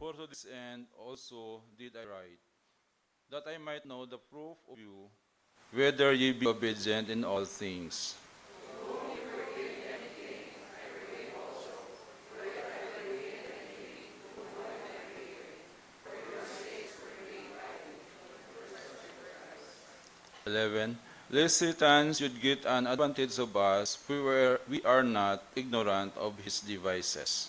For to this end also did I write, that I might know the proof of you, whether ye be obedient in all things. 11. Lest Satan should get an advantage of us, we are not ignorant of his devices.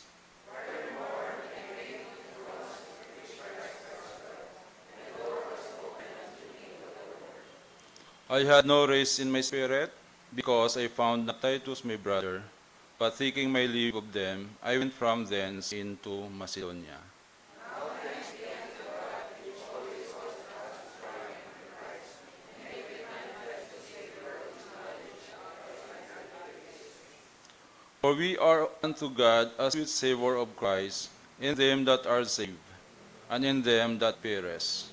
I had no rest in my spirit, because I found not Titus my brother, but taking my leave of them, I went from thence into Macedonia. For we are unto God a sweet savour of Christ, in them that are saved, and in them that perish.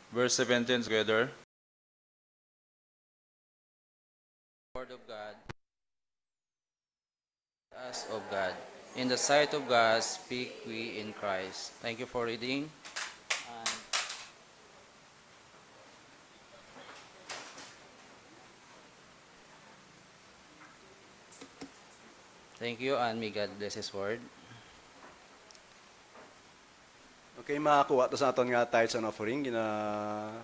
Verse 17 together. Word of God, us of God. In the sight of God speak we in Christ. Thank you for reading. And thank you, and may God bless His word. Okay, makakuha to sa aton nga tithes and offering,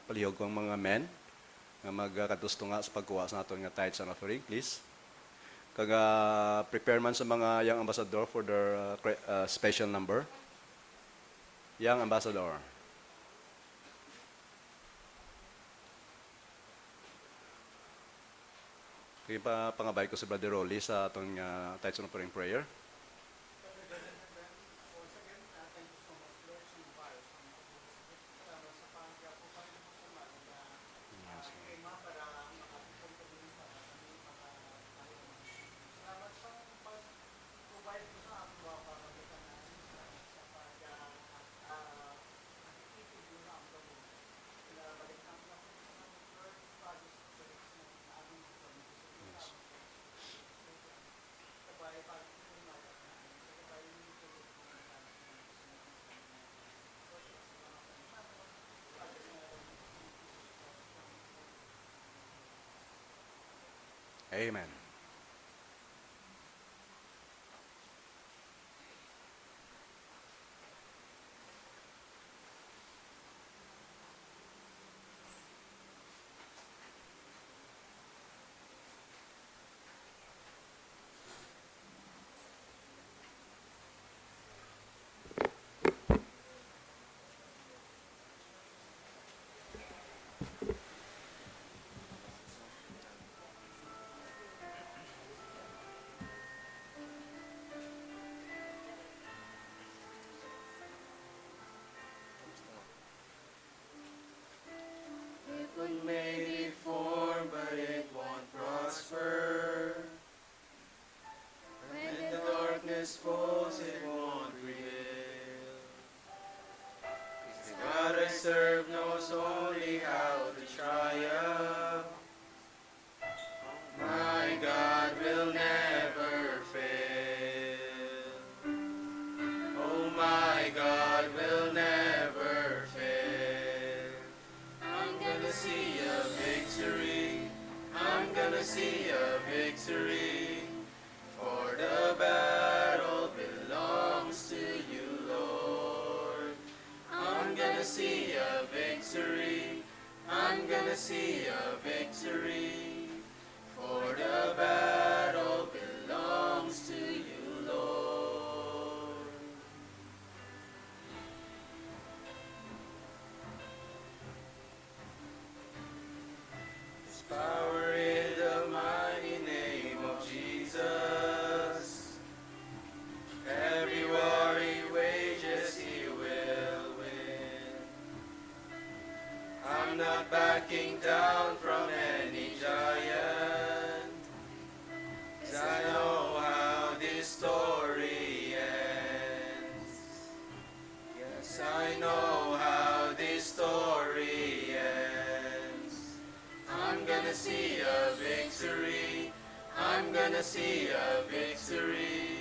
palihog kong mga men, nga magkatusto nga sa pagkuha sa aton nga tithes and offering, please. Kaga prepare man sa mga young ambassador for their special number. Young ambassador. Okay, pangabay ko si Brother Rolly sa aton nga tithes and offering prayer. Amen. It may be formed, but it won't prosper. When the darkness falls, it won't prevail. The God I serve knows only how to triumph. My God will never fail. Oh, my God will never fail. I'm gonna see a victory. I'm gonna see a victory. For the battle belongs to you, Lord. I'm gonna see a victory. I'm gonna see a victory. For the battle belongs to you, Lord. There's power in the mighty name of Jesus. Every war he wages, he will win. I'm not backing down from any giant, 'cause I know how this story ends. Yes, I know how this story ends. I'm gonna gonna see a victory. I'm gonna see a victory.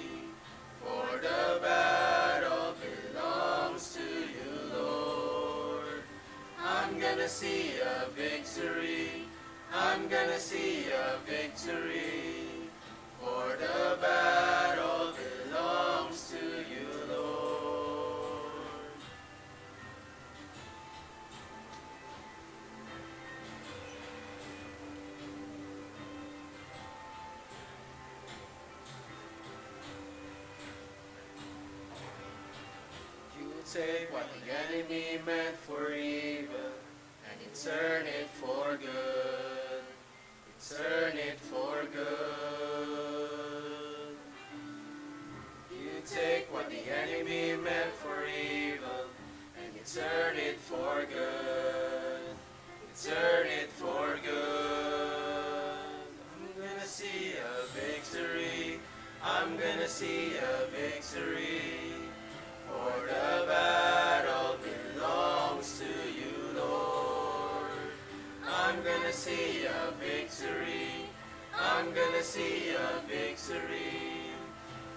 For the battle belongs to you, Lord. I'm gonna see a victory. I'm gonna see a victory. For the battle belongs to you, Lord. You take what the enemy meant for evil, and you turn it for good. You turn it for good. You take what the enemy meant for evil, and you turn it for good. You turn it for good. I'm gonna see a victory. I'm gonna see a victory. For the battle belongs to you, Lord. I'm gonna see a victory. I'm gonna see a victory.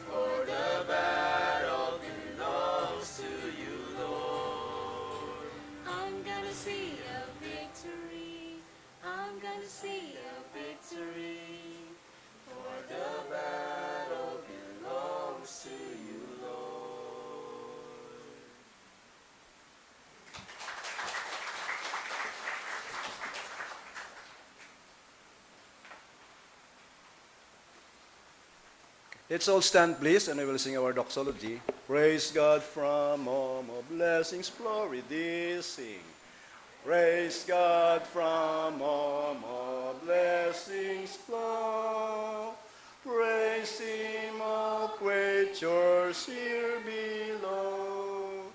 For the battle belongs to you, Lord. I'm gonna see a victory. I'm gonna see a victory. For the battle belongs to you, Lord. Let's all stand, please, and I will sing our doxology. Praise God from whom all blessings flow. With this sing. Praise God from whom all blessings flow. Praise Him, all creatures here below.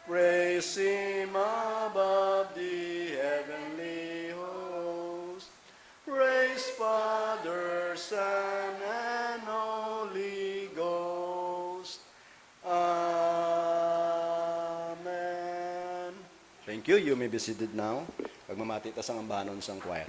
Praise Him above the heavenly host. Praise Father, Son, and Holy Ghost. Amen. Thank you. You may be seated now. Pagmamati ta sa ambanon sang choir.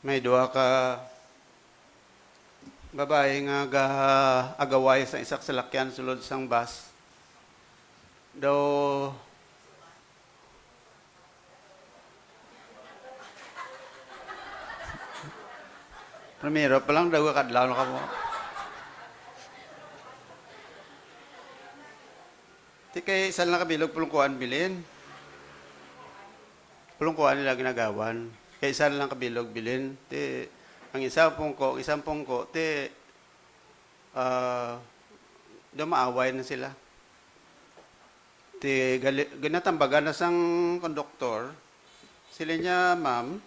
May duha ka babae nga agaway sa isak salakyan sulod sang bus. Daw primero pa lang daw kadlaw na kamo. Ti kay isa lang kabilog pulungkuan bilin. Pulungkuan nila ginagawan. Kay isa lang kabilog bilin. Ti ang isang pungko, ti dumaaway na sila. Ti ginatambagan na sang konduktor. Sila niya, ma'am,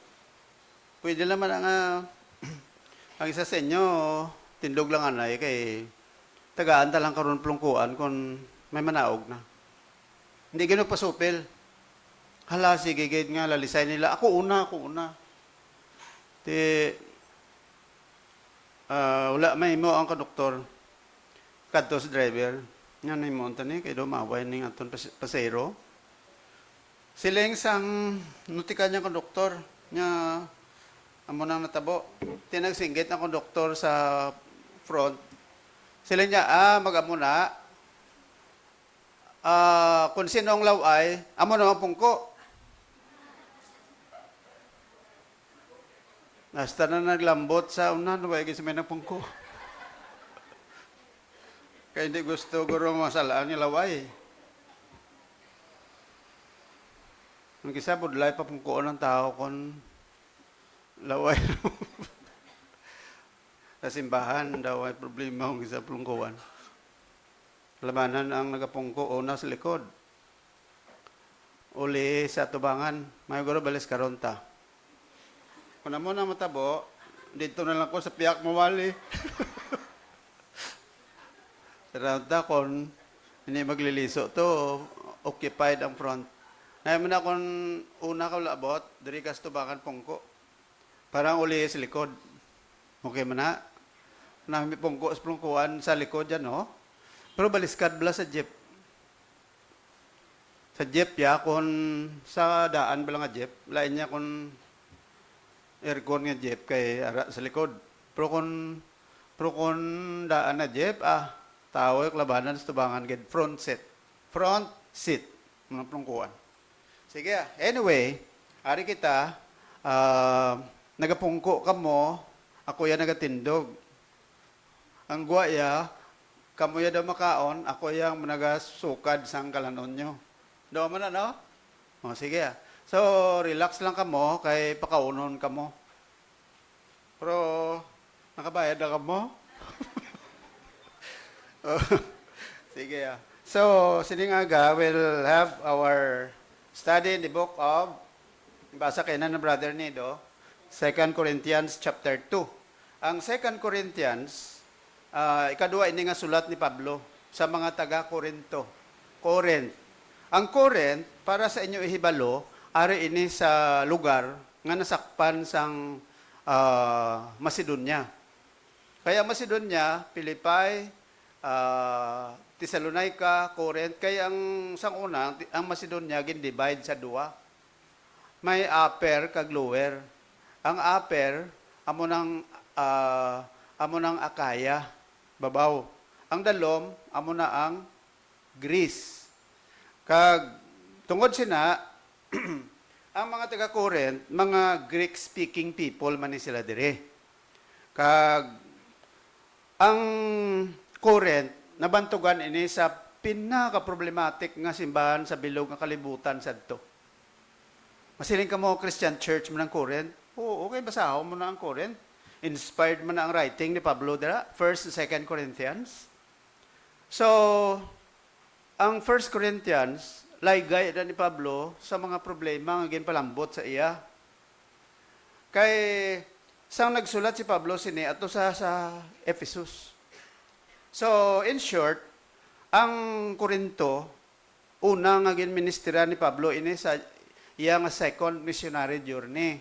pwede naman ang isa sa inyo, tindog lang anay, kay tagaan talang karon plungkuan kung may manaog na. Hindi gano'n pasupil. Hala, sige, gid nga, lalisay nila. Ako una. Wala, may mo ang konduktor. Kadto sa driver. Yan ay mo ni kay dumaway ning aton pasero. Siling sang nutika niya konduktor nya amo nang natabo. Tinagsinggit ang konduktor sa front. Sila niya, mag-amo na. Kung sinong laway, amo naman pungko. Nasta na naglambot sa unan, wala kasi may nagpungko. Kaya hindi gusto guro masalaan yung laway. Ang kisa, budlay pa pungkoon ng tao kung laway. Sa simbahan daw ay problema kung kisa pungkuan. Lamanan ang nagapungko una sa likod. Uli sa tubangan, may guro balis karonta. Kung mo na matabo, dito na lang ko sa piyak mawali. Saranta kung hindi magliliso to, occupied ang front. Ngayon mo na kung una ka labot, dari ka sa tubangan pungko. Parang uli sa likod. Okay mo na? Nami pungko sa pungkuan sa likod yan, no? Pero baliskad bala sa jeep. Sa jeep ya, kung sa daan bala nga jeep, lain niya kung aircon nga jeep kay ara sa likod. Pero kung daan na jeep, tao yung labanan sa tubangan gid front seat. Front seat. Mga plungkuan. Sige, anyway, ari kita, nagapungko ka mo, ako ya nagatindog. Ang guwaya, kamo ya daw makaon, ako yang nagasukad sang kalanon nyo. Daw man na, no? O, sige. So, relax lang kamo, kay pakaunon kamo. Pero, nakabayad na kamo? Sige. So, siningaga, we'll have our study in the book of, basa kayo na brother Nido, 2 Corinthians chapter 2. Ang 2 Corinthians, ikadua ini nga sulat ni Pablo sa mga taga-Korinto. Corinth. Ang Corinth, para sa inyo ihibalo, ari ini sa lugar nga nasakpan sang Macedonia. Kaya Macedonia, Philippi, Thessalonica, Corinth, kaya ang sang una, ang Macedonia gin-divide sa dua. May upper kag lower. Ang upper amo nang Akaya, babaw. Ang dalom amo na ang Greece. Kag tungod sina ang mga taga-Corinth, mga Greek-speaking people man ni sila dire. Kag ang Corinth, nabantugan ini sa pinaka-problematic nga simbahan sa bilog nga kalibutan sadto. Masiling ka mo Christian Church mo ng Corinth? Oo, okay, basahon mo na ang Corinth. Inspired mo na ang writing ni Pablo dira, 1st and 2nd Corinthians. So, ang 1st Corinthians, laygay na ni Pablo sa mga problema nga ginpalambot sa iya. Kay sang nagsulat si Pablo sini ato sa Ephesus. So, in short, ang Korinto, una nga ginministerya ni Pablo ini sa iya nga second missionary journey.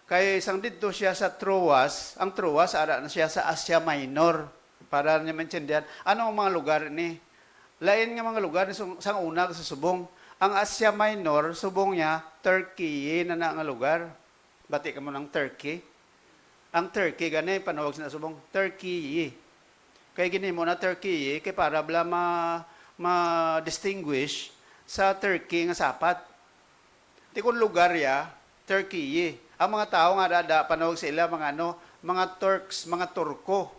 Kay isang dito siya sa Troas, ang Troas ara na siya sa Asia Minor para niya maintindihan ano ang mga lugar ni. Lain nga mga lugar ni sang una sa subong. Ang Asia Minor subong niya Turkey na nga lugar. Bati ka mo ng Turkey. Ang Turkey gani panawag sa subong Turkey. Kay gini mo na Turkey kay para bla ma-distinguish sa Turkey nga sapat. Di kun lugar ya Turkey. Ang mga tao nga dada, panawag sila, mga Turks, mga Turko.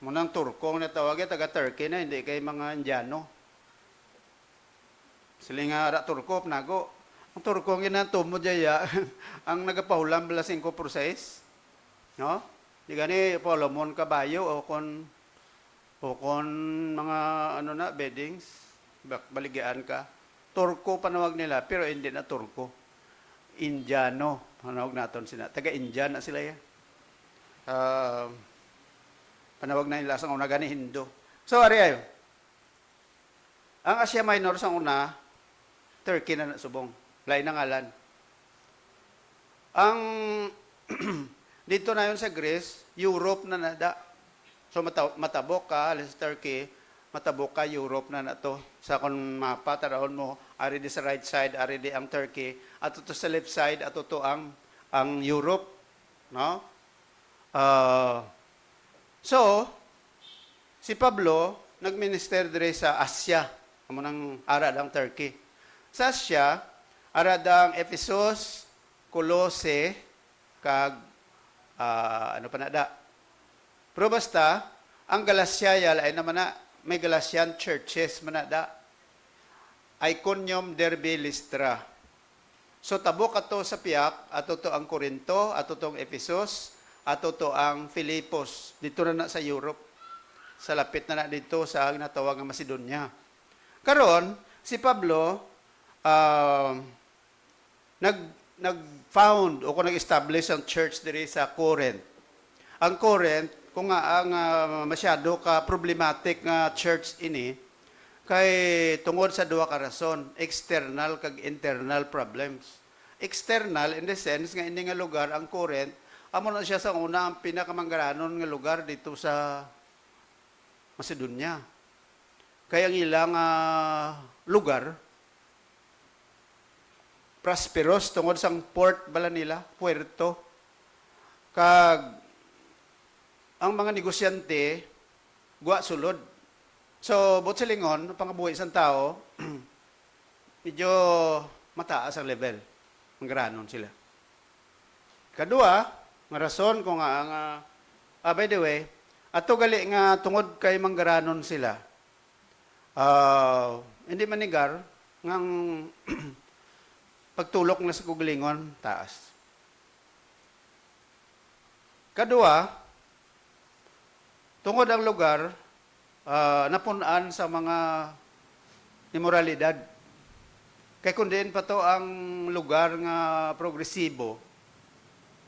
Munang Turko ang natawag, taga-Turkey na, hindi kay mga Indiano. Sila nga ada Turko, panago. Ang Turko ang ginantumo dya, ang nagapahulam bala 5 por 6. No? Di gani, Polomon kabayo, o kon mga beddings, baligyan ka. Turko panawag nila, pero hindi na Turko. Indiano, panawag naton sila. Taga-Indian na sila yan. Panawag na nila sa una gani Hindu. So, ari ayo. Ang Asia Minor sa una, Turkey na subong. Lain na ngalan. Ang dito na yun sa Greece, Europe na nada. So, matabok ka, alas Turkey, matabok ka, Europe na to. Sa kung mapa, tarahon mo, ari di sa right side, ari di ang Turkey, at ito sa left side, at ito ang Europe. No? So, si Pablo, nagminister dire sa Asia, amo nang arad ang Turkey. Sa Asia, arad ang Ephesus, Colossae, kag, ano pa na da. Pero basta, ang Galacia, ay naman na, may Galatian churches manada. Iconium, Derbe, Lystra. So tabok ato sa Piak, ato to ang Corinto, ato to ang Ephesus, ato to ang Filipos. Dito na sa Europe. Sa lapit na dito sa ginatawag ng Macedonia. Karon si Pablo nag-found o nag-establish ang church diri sa Corinth. Ang Corinth kung nga ang masyado ka problematic nga church ini kay tungod sa duha ka rason, external kag internal problems. External in the sense nga ini nga lugar ang Corinth amo na siya sa una ang pinakamanggaranon nga lugar dito sa Macedonia. Kaya ang ilang lugar prosperous tungod sang port bala nila, puerto. Kag ang mga negosyante, guwa sulod. So, bot silingon, pangabuhi isang tao, medyo mataas ang level. Manggaranon sila. Kadua, nga rason kung nga ang, by the way, ato gali nga tungod kay manggaranon sila, hindi manigar, ngang pagtulok na sa kuglingon, taas. Kadua, tungod ang lugar, napunan sa mga immoralidad. Kaya kung diin pa to ang lugar nga progresibo,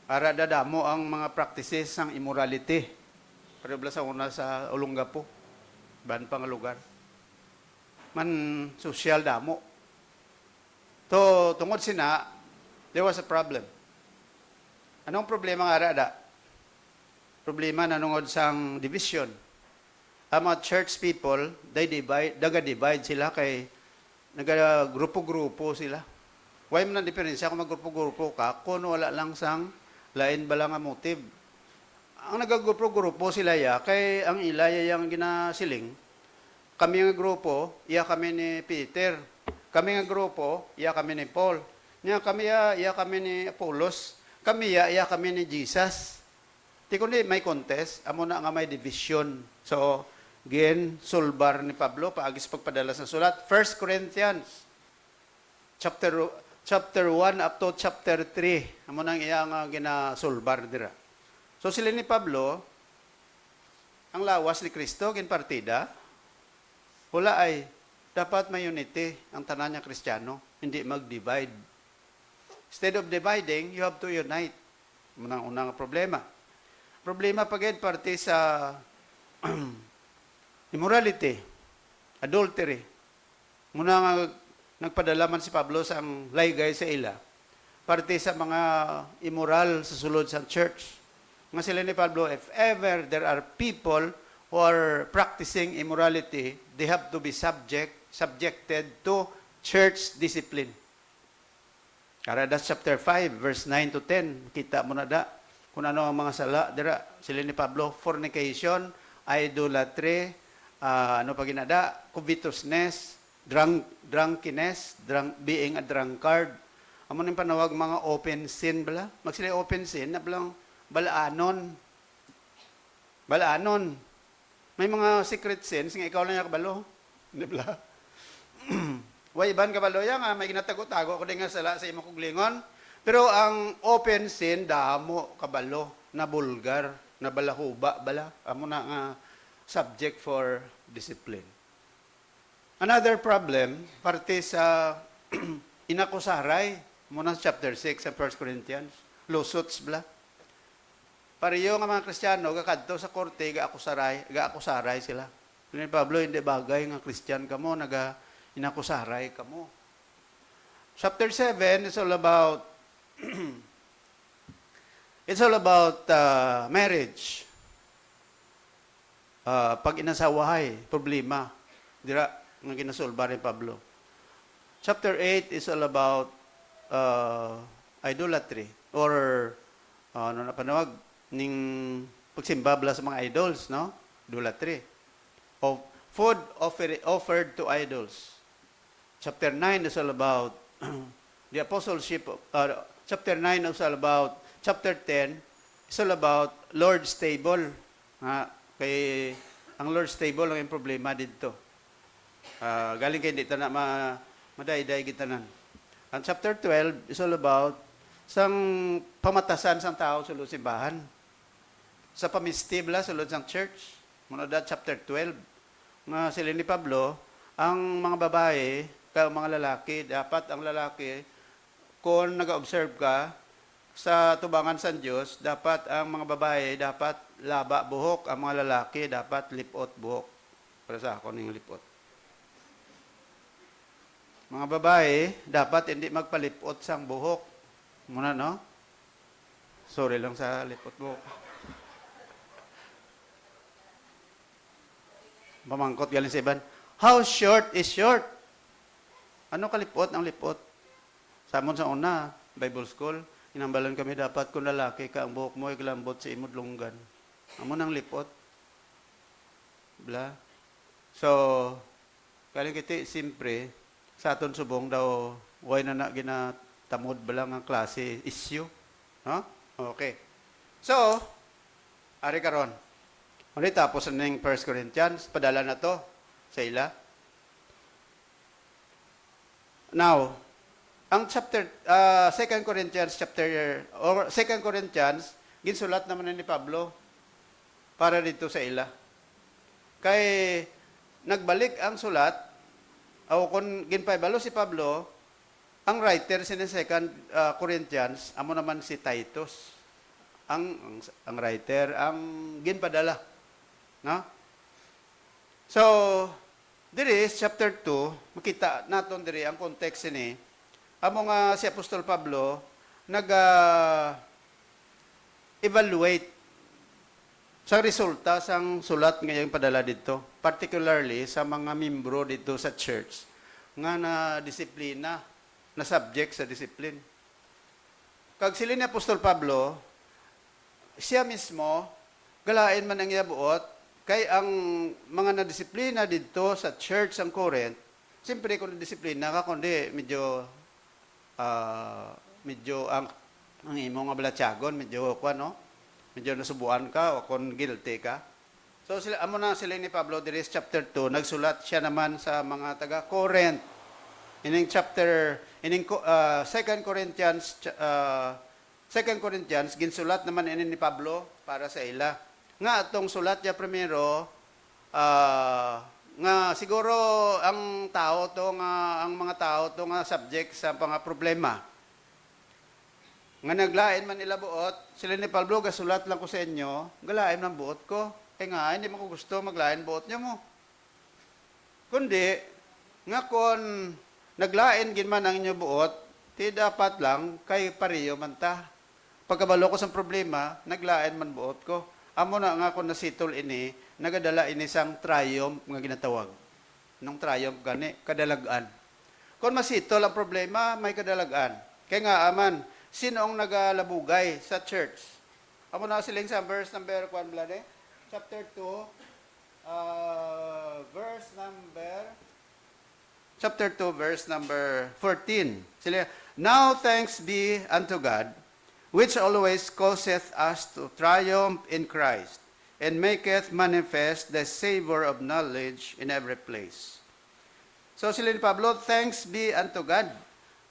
para dadamo ang mga practices ng immorality. Para sa una sa Olongapo, ban pa nga lugar. Man social damo. To tungod sina, there was a problem. Anong problema nga arada? Problema na nungod sang division. Ang mga church people, they divide sila kay nagagrupo-grupo sila. Why man ang diferensya kung maggrupo-grupo ka, kung wala lang sang lain ba lang ang motive. Ang nagagrupo-grupo sila kay ang ilaya yung ginasiling, kami nga grupo, kami ni Peter. Kami nga grupo, kami ni Paul. Kami kami ni Apollos. Kami kami ni Jesus. Di kundi may contest, amo na nga may division. So, gin sulbar ni Pablo paagis pagpadala sa sulat. 1 Corinthians chapter 1 up to chapter 3 amo nang iya nga ginasulbar dira. So sila ni Pablo ang lawas ni Kristo gin partida wala ay dapat may unity ang tanan nga Kristiyano, hindi mag-divide. Instead of dividing, you have to unite. Unang problema. Problema pagid parte sa immorality, adultery. Muna nga nagpadala man si Pablo sa ang laygay sa ila. Parte sa mga immoral sa sulod sa church. Nga sila ni Pablo, if ever there are people who are practicing immorality, they have to be subjected to church discipline. Karadas chapter 5, verse 9 to 10, kita mo na da kung ano ang mga sala. Dira, sila ni Pablo, fornication, idolatry, ano pa ginada, covetousness, drunkenness, being a drunkard. Amo ning panawag mga open sin bala. Magsila open sin na balang balaanon. Balaanon. May mga secret sins nga ikaw lang yung kabalo. Di ba? Way iban kabalo ya nga may ginatago-tago ko din nga sala sa imong kuglingon. Pero ang open sin damo kabalo na bulgar, na balahuba bala. Amo na nga subject for discipline. Another problem, parte sa inakusaray, muna sa chapter 6 sa 1 Corinthians, lusots bla. Pareho nga mga Kristiyano, kakadto sa korte, ga-akusaray sila. Ni Pablo, hindi bagay nga Kristiyan ka mo, inakusaray ka mo. Chapter 7 is all about marriage. Pag inasawahay, problema. Dira, nga ginasolba ni Pablo. Chapter 8 is all about idolatry or ano na panawag ning pagsimba bala sa mga idols, no? Idolatry. Of food offered to idols. Chapter 9 is all about the apostleship. Chapter 9 is all about, chapter 10 is all about Lord's table. Kay ang Lord's table ang yung problema dito. Galing kayo dito na madayday gitanan. Ang chapter 12 is all about sang pamatasan sang tao sulod simbahan. Sa pamistibla sulod sang church. Muna da chapter 12. Nga sila ni Pablo, ang mga babae, mga lalaki, dapat ang lalaki, kung nag-observe ka sa tubangan sa Diyos, dapat ang mga babae, dapat laba buhok, ang mga lalaki, dapat lipot buhok. Para sa ako ng lipot. Mga babae, dapat hindi magpalipot sang buhok. Muna, no? Sorry lang sa lipot buhok. Pamangkot galing sa iban. How short is short? Ano kalipot ang lipot? Samon sa una, Bible School, inambalan kami dapat kung lalaki ka, ang buhok mo ay kalambot sa imod lunggan. Amo nang lipot. Bla. So, galing kiti, simpre, sa aton subong daw, way na ginatamod ba lang ang klase issue. No? Okay. So, ari karon. Ulit tapos na yung 1 Corinthians, padala na to sa ila. Now, ang chapter 2 Corinthians or 2 Corinthians ginsulat naman ni Pablo para dito sa ila. Kay nagbalik ang sulat o kung ginpaibalo si Pablo, ang writer sa 2 Corinthians amo naman si Titus. Ang writer ang ginpadala. No? So, diri chapter 2, makita naton diri ang context ni amo nga si Apostol Pablo evaluate sa resulta sang sulat nga yung padala dito, particularly sa mga membro dito sa church nga na disiplina, na subject sa discipline. Kag sila ni Apostol Pablo, siya mismo galain man ang iyabuot kay ang mga nadisiplina dito sa church ang Corinth, siyempre kung nadisiplina ka, kundi medyo ang imo nga balatyagon, medyo nasubuan ka o kung guilty ka. So So sila amo na sila ni Pablo diri sa chapter 2 nagsulat siya naman sa mga taga Corinth. Ining chapter 2 Corinthians ginsulat naman ini ni Pablo para sa ila. Nga atong sulat niya primero nga siguro ang mga tao to nga subject sa mga problema. Nga naglain man ila buot, sila ni Pablo gasulat lang ko sa inyo, galain man buot ko. Nga hindi mo ko gusto maglain buot niyo mo. Kundi nga kon naglain gin man ang inyo buot, ti dapat lang kay pareho man ta. Pagkabalo ko sa problema, naglain man buot ko. Amo na nga kon nasitol ini, nagadala ini sang triumph nga ginatawag. Nung triumph gani, kadalagan. Kung masitol ang problema, may kadalagan. Kaya nga aman, sino ang nagalabugay sa church? Amo na siling sa verse number 1 blade? Chapter 2, verse number 14. Sila, now thanks be unto God, which always causeth us to triumph in Christ, and maketh manifest the savor of knowledge in every place. So sila ni Pablo, thanks be unto God,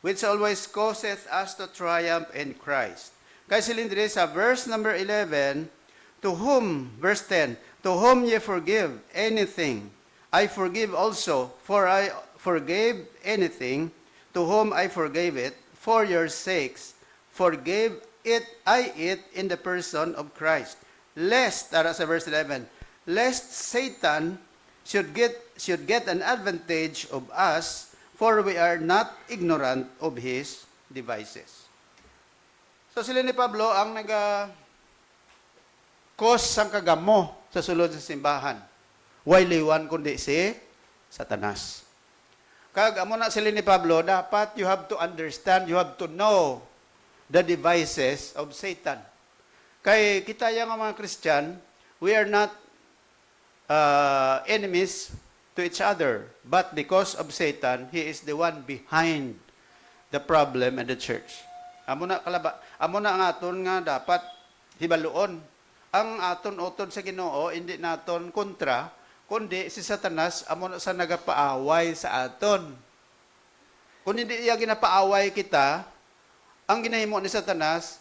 which always causeth us to triumph in Christ. Kaya sila diri sa verse number 11, to whom, verse 10, to whom ye forgive anything, I forgive also, for I forgave anything, to whom I forgave it, for your sakes, forgave I it in the person of Christ. Lest, tara sa verse 11, lest Satan should get an advantage of us, for we are not ignorant of his devices. So sila ni Pablo ang cause sang kagamo sa sulod sa simbahan. Way liwan kundi si Satanas. Kag amo na sila ni Pablo, dapat you have to understand, you have to know the devices of Satan. Kay kita yang mga Christian, we are not enemies to each other, but because of Satan, he is the one behind the problem in the church. Amo na ang aton nga dapat hibaluon. Ang aton-uton sa Ginoo hindi naton kontra, kundi si Satanas amo na sa nagapaaway sa aton. Kung hindi iya ginapaaway kita, ang ginahimo ni Satanas,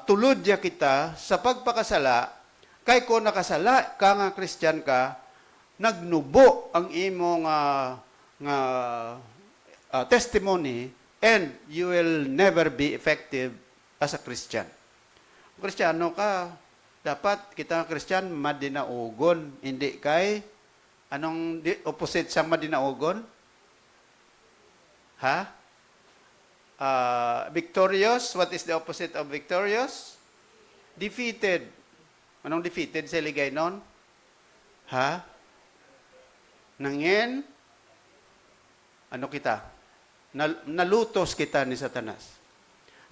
tulod ya kita sa pagpakasala, kay kung nakasala ka nga Christian ka, nagnubo ang imong testimony, and you will never be effective as a Christian. Kristiyano ka, dapat kita Christian madinaugon, hindi kay anong opposite sang madinaugon? Ha? Victorious, what is the opposite of victorious? Defeated. Anong defeated sa ligay nun? Ha? Nangin? Ano kita? Nalutos kita ni Satanas.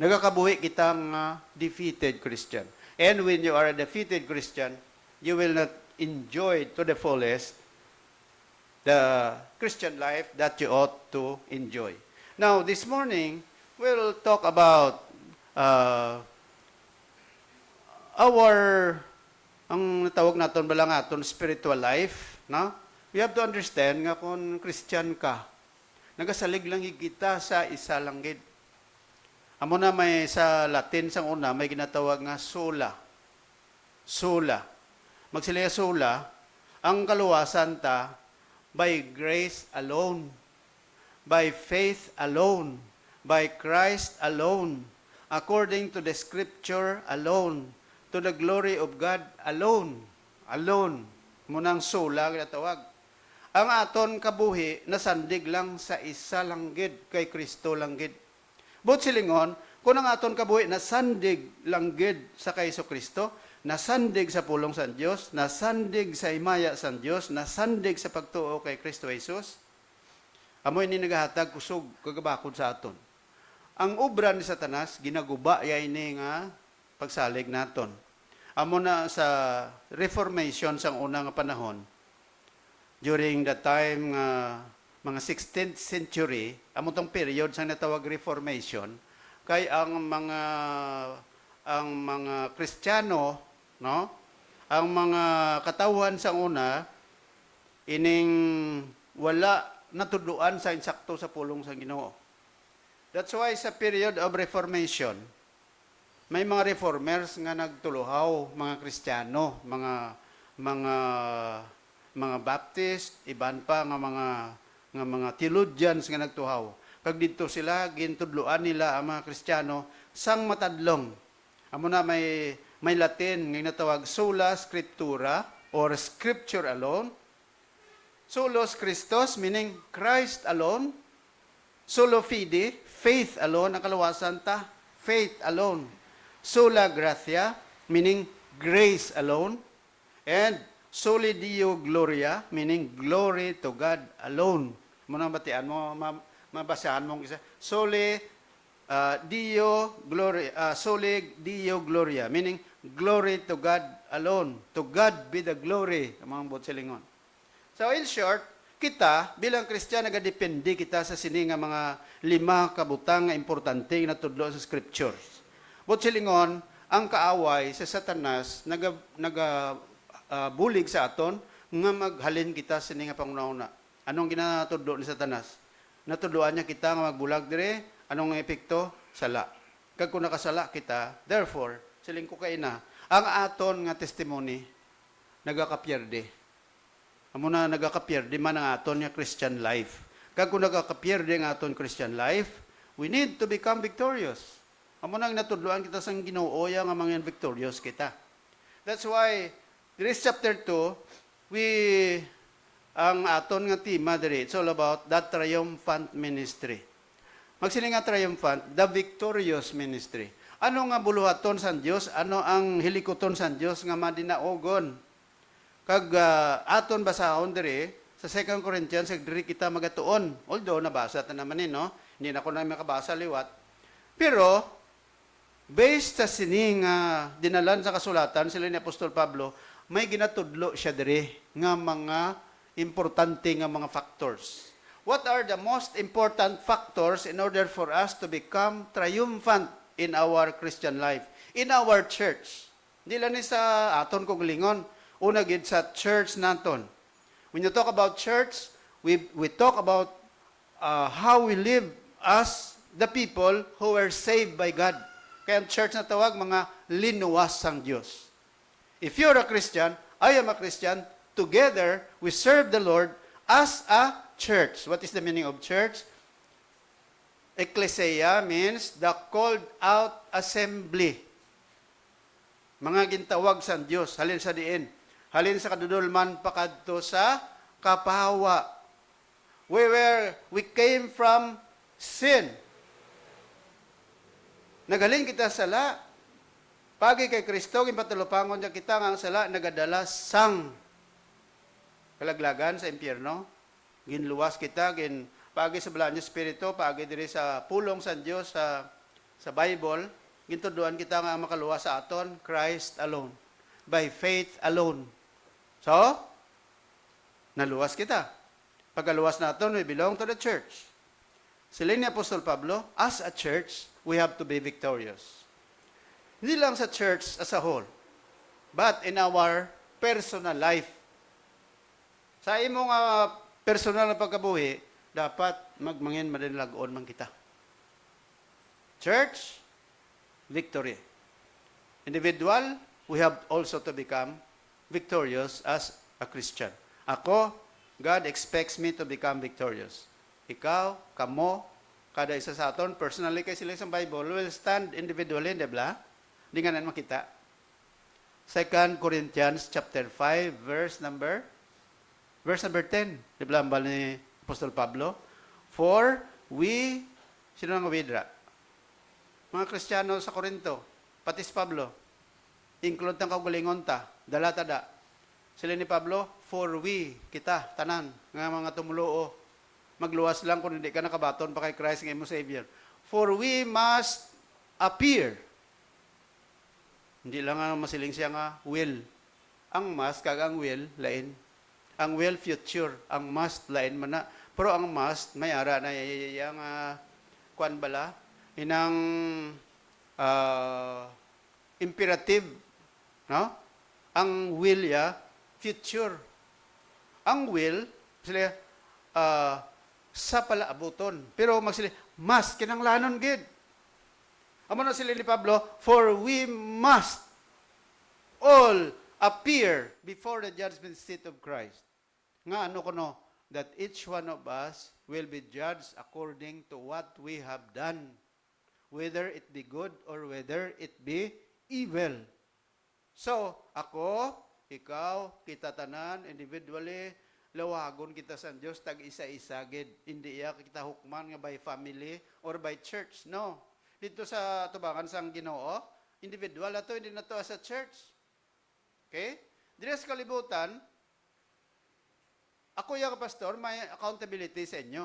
Nagakabuhi kita mga defeated Christian. And when you are a defeated Christian, you will not enjoy to the fullest the Christian life that you ought to enjoy. Now, this morning, we'll talk about ang natawag naton bala naton spiritual life, no? We have to understand nga kung Christian ka, nagasalig lang kita sa isa lang gid. Amo na may sa Latin sang una may ginatawag nga sola. Sola. Magsilya sola, ang kaluwasan ta by grace alone, by faith alone, by Christ alone, according to the scripture alone, to the glory of God alone. Alone. Munang sola ginatawag. Ang aton kabuhi nasandig lang sa isa lang gid kay Kristo lang gid. But silingon, kung ang aton kabuhi nasandig lang gid sa kay Kristo, nasandig sa pulong sa Dios, nasandig sa himaya sa Dios, nasandig sa pagtuo kay Kristo Jesus, amoy ni nagahatag kusog kagabakod sa aton. Ang obra ni Satanas ginaguba yay ni nga pagsalig naton. Amo na sa Reformation sang unang panahon, during the time mga 16th century, amo tong period sang natawag Reformation, kay ang mga Kristiyano, no? ang mga katawhan sa una, ining wala natuduan sa insakto sa pulong sa Ginoo. That's why sa period of Reformation, may mga reformers nga nagtuluhaw, mga Kristiyano, mga Baptist, iban pa nga mga theologians nga nagtuhaw. Kag dito sila gintudloan nila ang mga Kristiyano sang matadlong. Amo na may Latin nga natawag sola scriptura or scripture alone. Solos Christos meaning Christ alone. Solo fide, faith alone, ang kalawasan ta, faith alone. Sola gratia, meaning grace alone. And soli Deo gloria, meaning glory to God alone. Muna batian mo, mabasahan mo isa. Soli Deo gloria, soli Deo gloria, meaning glory to God alone. To God be the glory, ang mga botselingon. So in short, kita bilang Kristiyan nagadepende kita sa sini nga mga 5 kabutang nga importante nga natudlo sa scriptures. Botselingon, ang kaaway sa Satanas bulig sa aton nga maghalin kita sini nga pangunauna. Anong ginatudlo ni Satanas? Natudloan niya kita nga magbulag dire, anong epekto? Sala. Kag kung nakasala kita, therefore, siling ko kay na, ang aton nga testimony nagakapierde. Amo na nagakapierde man ang aton nga Christian life. Kag kung nagakapierde ang aton Christian life, we need to become victorious. Amo nang natudloan kita sang Ginoo nga mga victorious kita. That's why there is chapter 2, ang aton nga tema diri, it's all about that triumphant ministry. Magsiling nga triumphant, the victorious ministry. Ano nga buluhaton sa Dios? Ano ang hilikoton sa Dios nga madinaogon? Kag aton basahon diri sa 2 Corinthians diri kita magatuon. Although nabasa ta naman no, hindi na ko na makabasa liwat. Pero based sa sining dinalan sa kasulatan sila ni Apostol Pablo, may ginatudlo siya diri nga mga importante nga mga factors. What are the most important factors in order for us to become triumphant in our Christian life, in our church? Di lang ni sa aton kong lingon, una gid sa church naton. When you talk about church, we talk about how we live as the people who were saved by God. Kaya ang church na tawag mga linuwas sang Diyos. If you're a Christian, I am a Christian, together we serve the Lord as a church. What is the meaning of church? Ecclesia means the called out assembly. Mga gintawag sa Diyos, halin sa diin. Halin sa kadudulman pakadto sa kapahawa. We came from sin. Nagaling kita sala. Pagi kay Kristo, ginpatulupangon niya kita nga ang sala, nagadala sang kalaglagan sa impyerno. Ginluwas kita, pagi sa balaan niya Espiritu, pagi diri sa pulong sa Diyos sa Bible, gintuduan kita nga makaluwas sa aton, Christ alone. By faith alone. So, naluwas kita. Pagkaluwas naton, we belong to the church. Sila ni Apostol Pablo, as a church, we have to be victorious. Hindi lang sa church as a whole, but in our personal life. Sa imong personal na pagkabuhi, dapat magmangin madinlagon man kita. Church, victory. Individual, we have also to become victorious as a Christian. Ako, God expects me to become victorious. Ikaw, kamo, kada isa sa aton, personally kay sila sa Bible, will stand individually, di ba? Di nga na makita. 2 Corinthians chapter 5, verse number 10. Di ba ang ni Apostol Pablo? For we, sino nang widra? Mga Kristiyano sa Korinto, pati si Pablo, include ng kaugalingon ta, dala tada. Sila ni Pablo, for we, kita, tanan, nga mga tumuloo, magluwas lang kung hindi ka nakabaton pa kay Christ ng imo Savior. For we must appear. Hindi lang nga masiling siya nga will. Ang must, kag ang will, lain. Ang will, future. Ang must, lain man na. Pero ang must, may ara na yung kwan bala, inang imperative. No? ang will ya future. Ang will sila sa palaabuton. Pero magsili mas kinanglanon gid. Amo na sila ni Pablo, for we must all appear before the judgment seat of Christ. Nga ano kuno, that each one of us will be judged according to what we have done, whether it be good or whether it be evil. So, ako, ikaw, kita tanan, individually, lawagon kita sa Diyos, tag-isa-isa, gid. Hindi kita hukman nga by family or by church. No. Dito sa tubangan sang Ginoo, individual na to, hindi na to as a church. Okay? Dito sa kalibutan, ako yung pastor, may accountability sa inyo.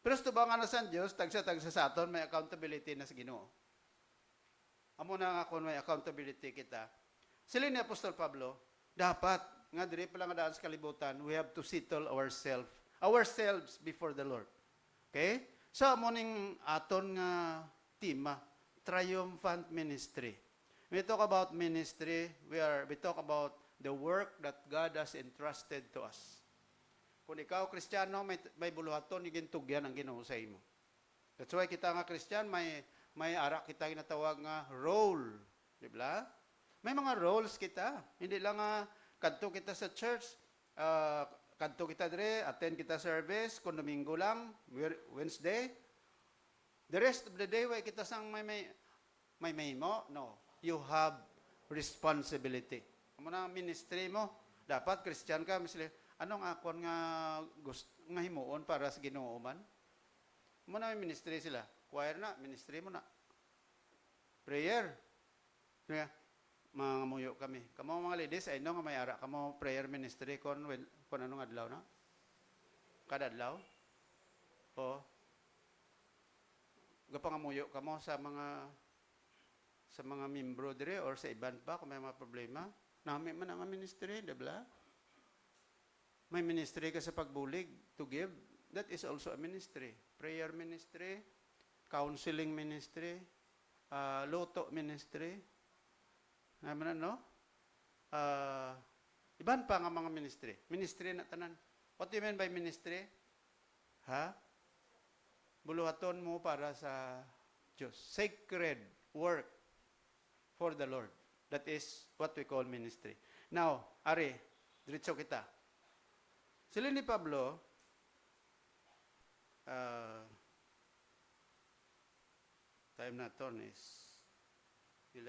Pero sa tubangan na sa Diyos, tagsa-tagsa sa aton, may accountability na sa Ginoo. Amo na nga kung may accountability kita. Sila ni Apostol Pablo, dapat, nga diri pa lang daan sa kalibutan, we have to settle ourselves before the Lord. Okay? So, amo ning aton nga tema, triumphant ministry. We talk about ministry, we talk about the work that God has entrusted to us. Kung ikaw, Kristiyano, may buluhaton, igintugyan ang Ginoo sa imo. That's why kita nga Kristyan, may ara kita ginatawag nga role. Di ba? May mga roles kita. Hindi lang kadto kita sa church, kadto kita dire, attend kita service, kung Domingo lang, Wednesday. The rest of the day, way kita sang may mo? No. You have responsibility. Amo na ministry mo. Dapat Christian ka, misli, anong akon nga nga himuon para sa Ginoo man? Amo na may ministry sila. Choir na, ministry mo na. Prayer. Nga, mga muyo kami. Kamo mga ladies, ay nga may ara kamo prayer ministry kon anong adlaw na? Kada adlaw? O gapangamuyo kamo sa mga membro dire or sa iban pa kung may mga problema. Nami man ang ministry, di ba? May ministry ka sa pagbulig to give. That is also a ministry. Prayer ministry, counseling ministry, loto ministry. Naman no? Iban pa nga mga ministry. Ministry na tanan. What do you mean by ministry? Ha? Buluhaton mo para sa Diyos. Sacred work for the Lord. That is what we call ministry. Now, Ari, diretso kita. Sila ni Pablo, time na to is 10,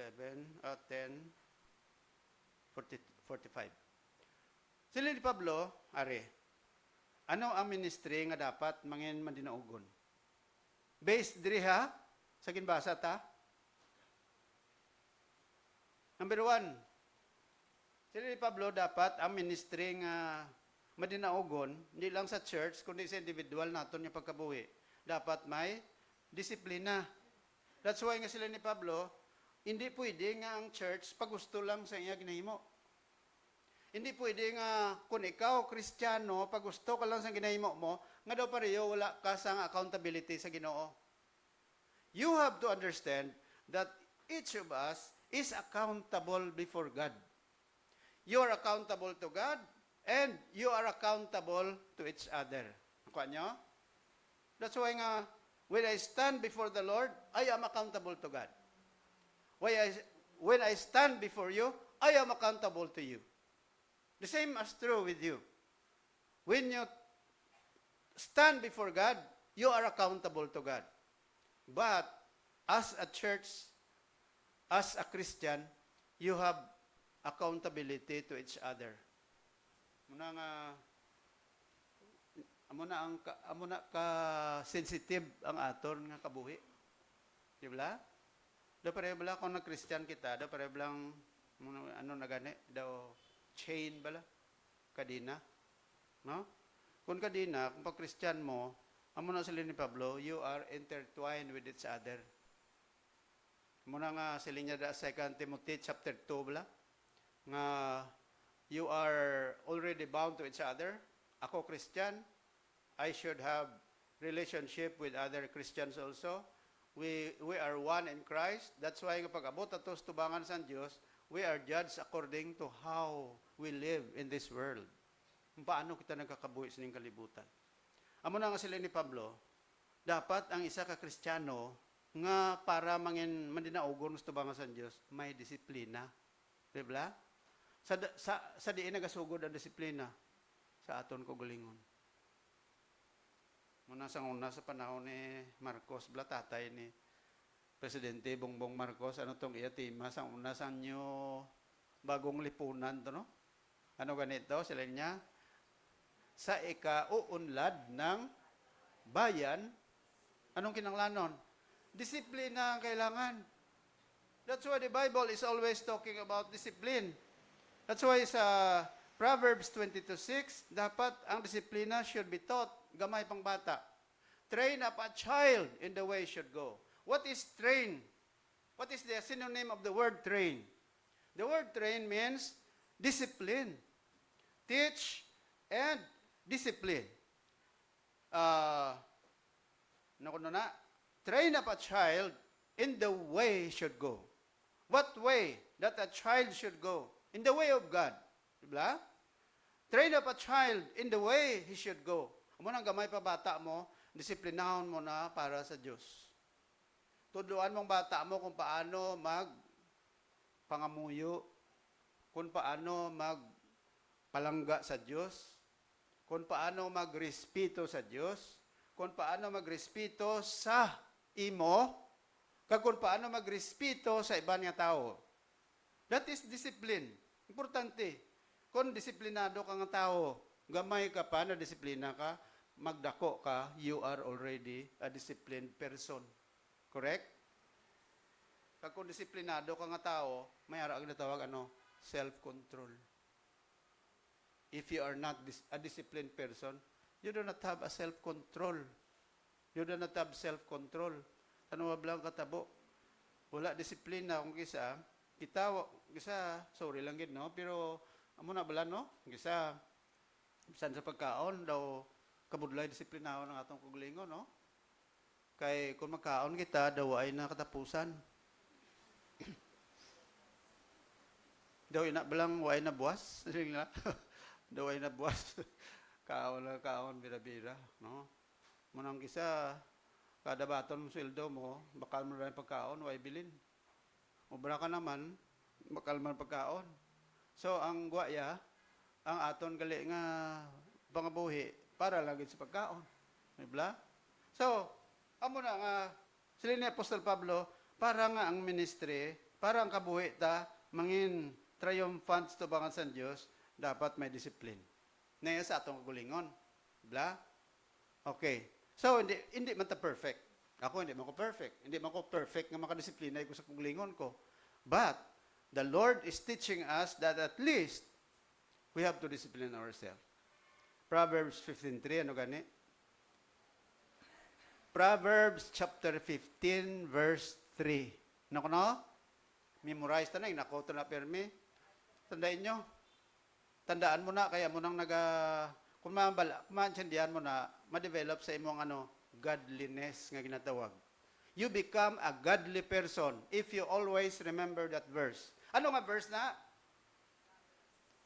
45. Sila ni Pablo, Ari, ano ang ministry nga dapat mangin mandinaugon? Based diri ha, sa ginbasa ta. Number 1, sila ni Pablo dapat ang ministry nga madinaugon, hindi lang sa church, kundi sa individual naton yung pagkabuhi. Dapat may disiplina. That's why nga sila ni Pablo, hindi pwede nga ang church pag gusto lang sa iya ginahimo. Hindi pwede nga kung ikaw Kristiyano, pag gusto ka lang sa ginahimo mo, nga daw pareho wala ka sa accountability sa Ginoo. You have to understand that each of us is accountable before God. You are accountable to God and you are accountable to each other. Kuha nyo? That's why nga, when I stand before the Lord, I am accountable to God. When I stand before you, I am accountable to you. The same is true with you. When you stand before God, you are accountable to God. But as a church, as a Christian, you have accountability to each other. Amo na ka sensitive ang aton nga kabuhi. Di ba? Do pareho bala kung nag-Christian kita, do pareho lang ano na gani, daw chain bala kadina. No? Kung kadina, kung pag-Christian mo, amo na sila ni Pablo, you are intertwined with each other. Muna nga sila niya da 2 Timothy chapter 2 bala, nga you are already bound to each other. Ako Christian, I should have relationship with other Christians also. We are one in Christ. That's why kapag abot atos tubangan sa Diyos, We are judged according to how we live in this world. Kung paano kita nagkakabuhi sa ning kalibutan. Amo na nga sila ni Pablo, dapat ang isa ka Kristiyano nga para mangin mandinaugon gusto ba nga sa Dios, may disiplina. Di ba? Sa diin nagasugod ang disiplina sa aton kagalingon. Muna sa una sa panahon ni Marcos, tatay ni Presidente Bongbong Marcos, ano tong iyatima, sa una sa nyo bagong lipunan to, no? Ano ganito? Sila niya, sa ikauunlad ng bayan, anong kinanglanon? Disiplina ang kailangan. That's why the Bible is always talking about discipline. That's why sa Proverbs 22:6, dapat ang disiplina should be taught. Gamay pang bata. Train up a child in the way he should go. What is train? What is the synonym of the word train? The word train means discipline. Teach and discipline. Train up a child in the way he should go. What way that a child should go? In the way of God. Diba? Train up a child in the way he should go. Amo nang gamay pa bata mo, disiplinahon mo na para sa Diyos. Tuduan mong bata mo kung paano pangamuyo, kung paano palangga sa Diyos, kung paano magrespeto sa Diyos, kung paano magrespeto sa imo, kung paano magrespeto sa ibang nga tao. That is discipline. Importante. Kung disiplinado ka nga tao, gamay ka pa na disiplina ka, magdako ka, you are already a disciplined person. Correct? Kung disiplinado ka nga tao, may ara ang natawag self-control. If you are not a disciplined person, you do not have a self-control. You do not have self-control. Tanong mablang katabo. Wala disiplina kung kisa, sorry lang gid, no? Pero amo na bala, no? Kisa bisan sa pagkaon daw kabudlay disiplinahon ng atong kagalingon, no? Kay kung magkaon kita daw ay nakatapusan. Daw ina balang way na buwas, na. Daw ay na buwas. kaon bira-bira, no? Manang kisa kada baton mo sweldo mo, bakal mo rin pagkaon, way bilin. Obra ka naman, bakal man pagkaon. So, ang guwaya, ang aton gali nga pangabuhi, para lagi sa pagkaon. Diba? So, amo na nga, sila ni Apostol Pablo, para nga ang ministry, para ang kabuhi ta, mangin triumphant to bangan sa Diyos, dapat may discipline. Naya sa atong kagulingon. Diba? Okay. So, hindi man ta perfect. Ako, hindi man ko perfect. Hindi man ko perfect nga makadisiplina ko sa kagulingon ko. But, the Lord is teaching us that at least, we have to discipline ourselves. Proverbs 15:3, ano gani? Proverbs chapter 15, verse 3. Ano ko no? Memorize ta na, inakoto na permi. Tandaan nyo. Tandaan mo na, kaya mo nang kung maantsandihan mo na, ma-develop sa imong godliness nga ginatawag. You become a godly person if you always remember that verse. Ano nga verse na?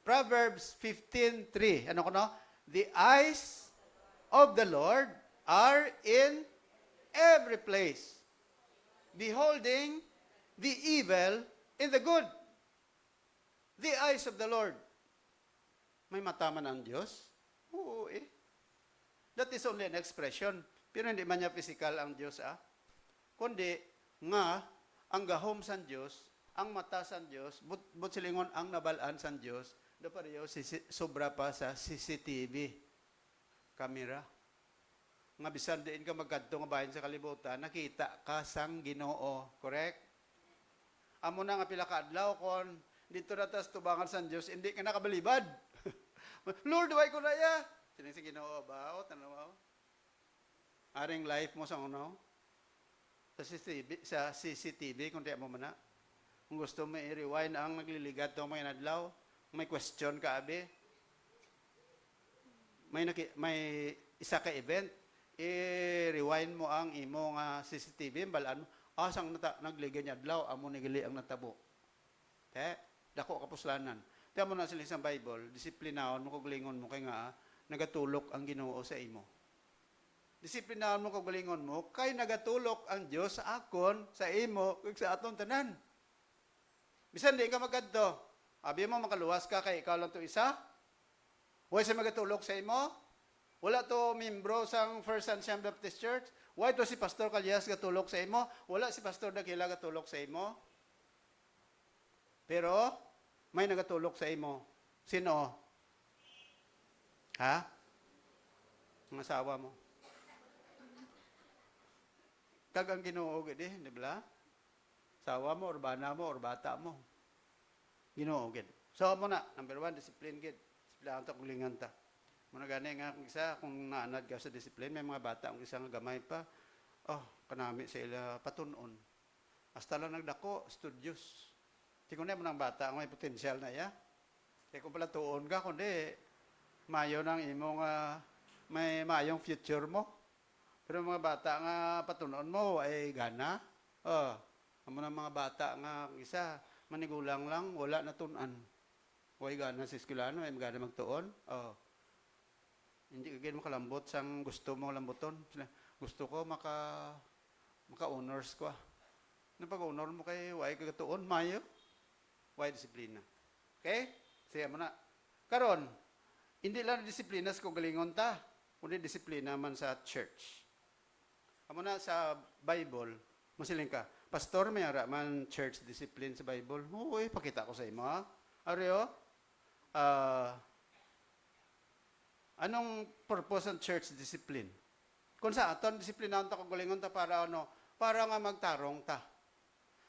Proverbs 15:3. Ano ko no? The eyes of the Lord are in every place, beholding the evil in the good. The eyes of the Lord. May mata man ang Diyos? Oo eh. That is only an expression. Pero hindi man niya physical ang Diyos kundi nga ang gahom san Diyos, ang mata san Diyos, but silingon ang nabalaan san Diyos, do pareho sobra pa sa CCTV camera. Nga bisan diin ka magkadto nga bahin sa kalibutan, nakita ka sang Ginoo, correct? Amo na nga pila ka adlaw kon dito na tas tubangan san Diyos, hindi ka nakabalibad. Lord, why ko na ya? Sining si Ginoo ba? Tanaw. Aring life mo sa sa CCTV, kung di mo man na. Kung gusto mo i-rewind ang nagliligat to mga inadlaw, may question ka, abi. May isa ka event, i-rewind mo ang imong CCTV, balaan mo, sang nagligay niya adlaw, amo nigili ang natabo. dako kapuslanan. Tiyan mo na sila sa Bible, disiplinahon mo kog lingon mo kay nga nagatulok ang Ginoo sa imo. Disiplinahon mo kog lingon mo kay nagatulok ang Dios sa akon, sa imo, ug sa aton tanan. Bisan di ka magkadto, abi mo makaluwas ka kay ikaw lang to isa. Way sa magatulok sa imo? Wala to membro sang First Sunshine Baptist Church. Why to si Pastor Calyas gatulok sa imo? Wala si Pastor Dakila gatulok sa imo. Pero may nagatulok sa imo. Sino? Ha? Ang asawa mo. Kag ang Ginoo gid, di ba? Asawa mo, or bana mo, or bata mo. Ginoo gid. So mo na, number 1, discipline gid. Disiplinaan ta kung lingan ta. Muna gani nga kung isa, kung naanad ka sa discipline, may mga bata, kung isa nga gamay pa, kanami sa ila patunon. Hasta lang nagdako, studios. Tingnan mo ng bata, ang may potensyal na ya. Kung pala tuon ka, kundi, mayo ng imong, may mayong future mo. Pero mga bata nga patunon mo, ay gana. Amo ng mga bata nga, isa, manigulang lang, wala na tunan. Huwag gana sa eskwelano, ay magana magtuon. Hindi ka ganyan makalambot sang gusto mo lambuton. Gusto ko maka-honors ko. Pag-honor mo kay huwag kagatuon, mayo. Huwag disiplina. Okay? Siya mo na. Karon, hindi lang disiplina sa kagalingon ta, kundi disiplina man sa church. Amo na sa Bible, masiling ka, Pastor, may ara man church discipline sa Bible. Uy, pakita ko sa imo, ha? Areo, anong purpose ng church discipline? Kung sa aton, disiplinahon ta kagalingon ta para ano? Para nga magtarong ta.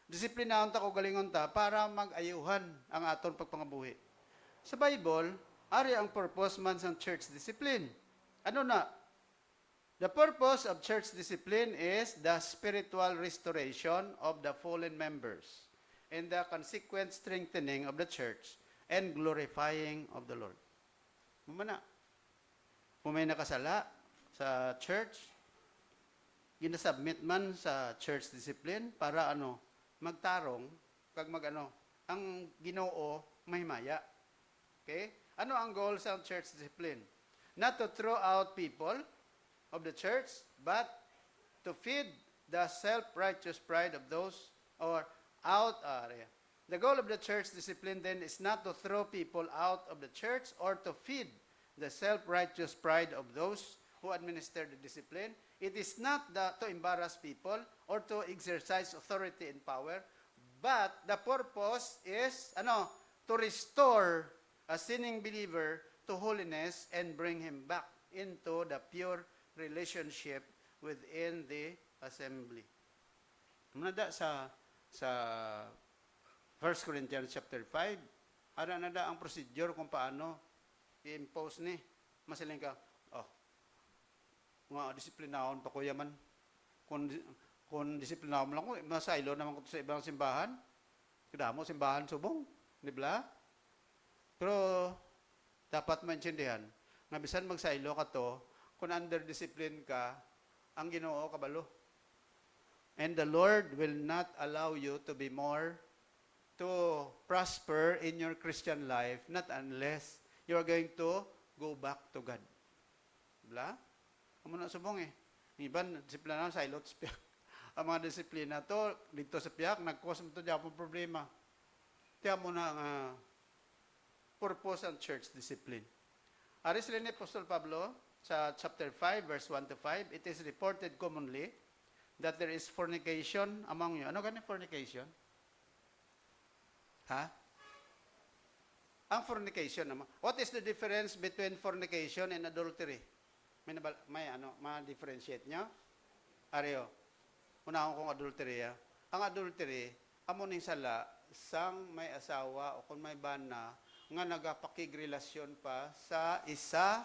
Disiplinahon ta kagalingon ta para mag-ayuhan ang aton pagpangabuhi. Sa Bible, ari ang purpose man sa church discipline. Ano na? The purpose of church discipline is the spiritual restoration of the fallen members and the consequent strengthening of the church and glorifying of the Lord. Mumana. Kung may nakasala sa church, ginasubmit man sa church discipline para magtarong, kag ang Ginoo mahimaya. Okay? Ano ang goal sa church discipline? Not to throw out people of the church, but to feed the self-righteous pride of those The goal of the church discipline then is not to throw people out of the church or to feed the self-righteous pride of those who administer the discipline. It is not to embarrass people or to exercise authority and power, but the purpose is to restore a sinning believer to holiness and bring him back into the pure relationship within the assembly. Nada sa 1 Corinthians chapter 5, nada ang procedure kung paano i-impose ni. Masiling ka, disiplinahon pa kuya man. Kung disiplinahon lang ko, masaylo naman ko sa ibang simbahan. Kadamo simbahan subong, di ba? Pero dapat maintindihan, nga bisan magsaylo ka to, kung under discipline ka, ang Ginoo kabalo. And the Lord will not allow you to be to prosper in your Christian life, not unless you are going to go back to God. Bla? Amo na subong Iban, disiplina sa ilot sa piyak. Ang mga disiplina to, dito sa piyak, nag-cause mo to diya po problema. Tiyan mo na ang purpose ng church discipline. Aris rin ni Apostol Pablo, sa chapter 5, verse 1 to 5, it is reported commonly that there is fornication among you. Ano ganun fornication? Ha? Ang fornication naman. What is the difference between fornication and adultery? Ma-differentiate nyo? Areo, unahon kong adultery. Ang adultery, amo ning sala, sang may asawa o kung may bana, nga nagapakigrelasyon pa sa isa,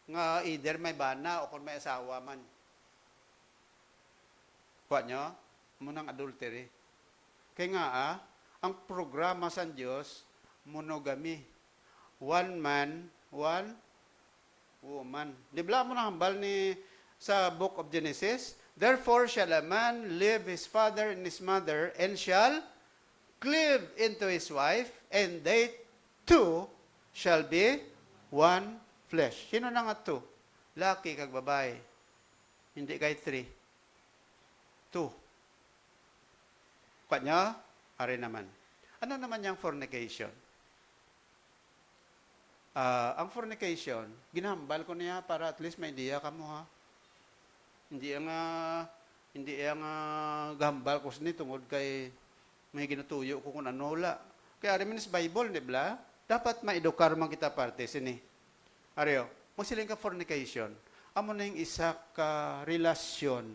nga either may bana o kung may asawa man. Kuha nyo? Amo ng adultery. Kaya nga ang programa sa Diyos, monogamy. One man, one woman. Di ba mo na hambal sa book of Genesis? Therefore shall a man leave his father and his mother and shall cleave into his wife, and they two shall be one flesh. Sino na nga two? Laki kag babae. Hindi kay three. Two. Kanya, ari naman. Ano naman yung fornication? Ang fornication, ginambal ko niya para at least may idea ka mo ha. Hindi ang gambal ko ni tungod kay may ginutuyo ko kung ano wala. Kaya ari man is Bible, di ba? Dapat maedukar man kita parte sini. Ariyo, magsiling ka fornication. Amo na yung isa ka relasyon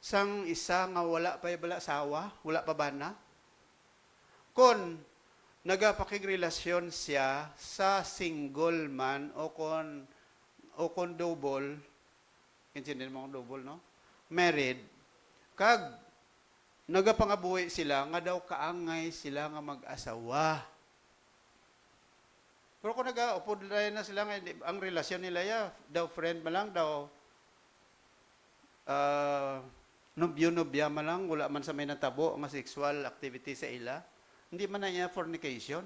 sang isa nga wala pa bala sawa, wala pa bana. Kon nagapakigrelasyon siya sa single man o kon double, kinsin mo ang double, no? Married, kag nagapangabuhi sila, nga daw kaangay sila nga mag-asawa. Pero kung nag-upod na sila, nga, ang relasyon nila ya, daw friend man lang, daw nobyo-nobya man lang, wala man sa may natabo, nga sexual activity sa ila, hindi man na niya fornication.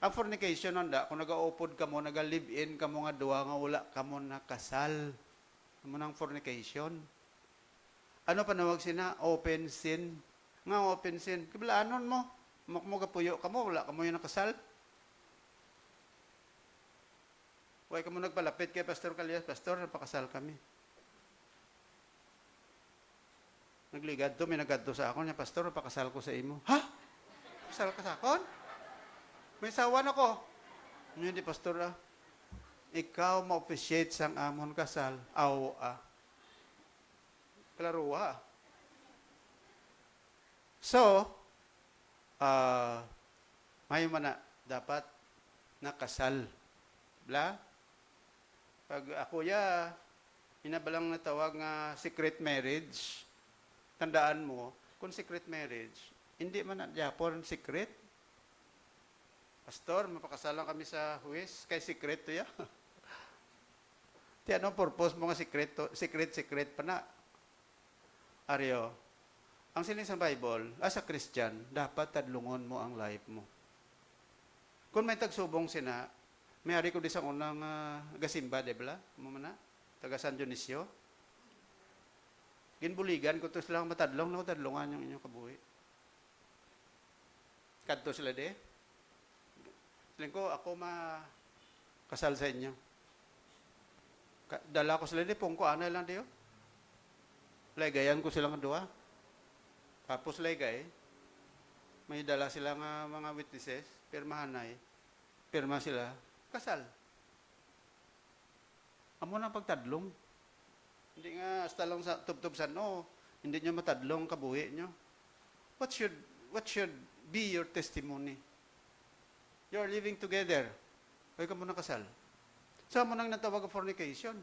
Ang fornication nanda, kung nag-upod ka mo, nag-live-in ka mo nga duwa, nga wala ka mo nakasal. Ano ng fornication? Ano panawag sina? Open sin. Nga open sin. Kibalaanon mo. Mo kapuyo ka mo, wala ka mo yung nakasal. Huwag ka mo nagpalapit kay Pastor Calyas. Pastor, napakasal kami. Nagligad to, may nagadto sa akon. Pastor, napakasal ko sa imo. Ha? Kasal ka sa akon? May sawan ako. Hindi, Pastor ah. Ikaw ma-officiate sang amon kasal. Aw ah. Klaro ah. So, may man na dapat nakasal. Bla? Pag ako ya, inabalang natawag nga secret marriage, tandaan mo, kung secret marriage, hindi man na Japon secret. Pastor, mapakasalan kami sa huwes, kay secret to ya. Ti anong purpose mo nga secret to? Secret pa na. Aryo, ang siling sa Bible, as a Christian, dapat tadlungon mo ang life mo. Kung may tagsubong sina, may ari ko di sa unang gasimba, di ba? Mumana, taga San Dionisio. Ginbuligan ko to silang matadlong, tadlungan yung inyong kabuhi. Kadto sila de. Siling ko, ako kasal sa inyo. Dala ko sila de, pungko, ano lang diyo. Lagayan ko silang dua. Tapos lagay, may dala silang mga witnesses, pirmahanay, pirma sila, kasal. Amo na pagtadlong. Hindi nga hasta lang sa tubtub-san, no, hindi nyo matadlong kabuhi nyo. What should be your testimony? You're living together. Huwag ka muna kasal. Saan mo nang natawag ang fornication?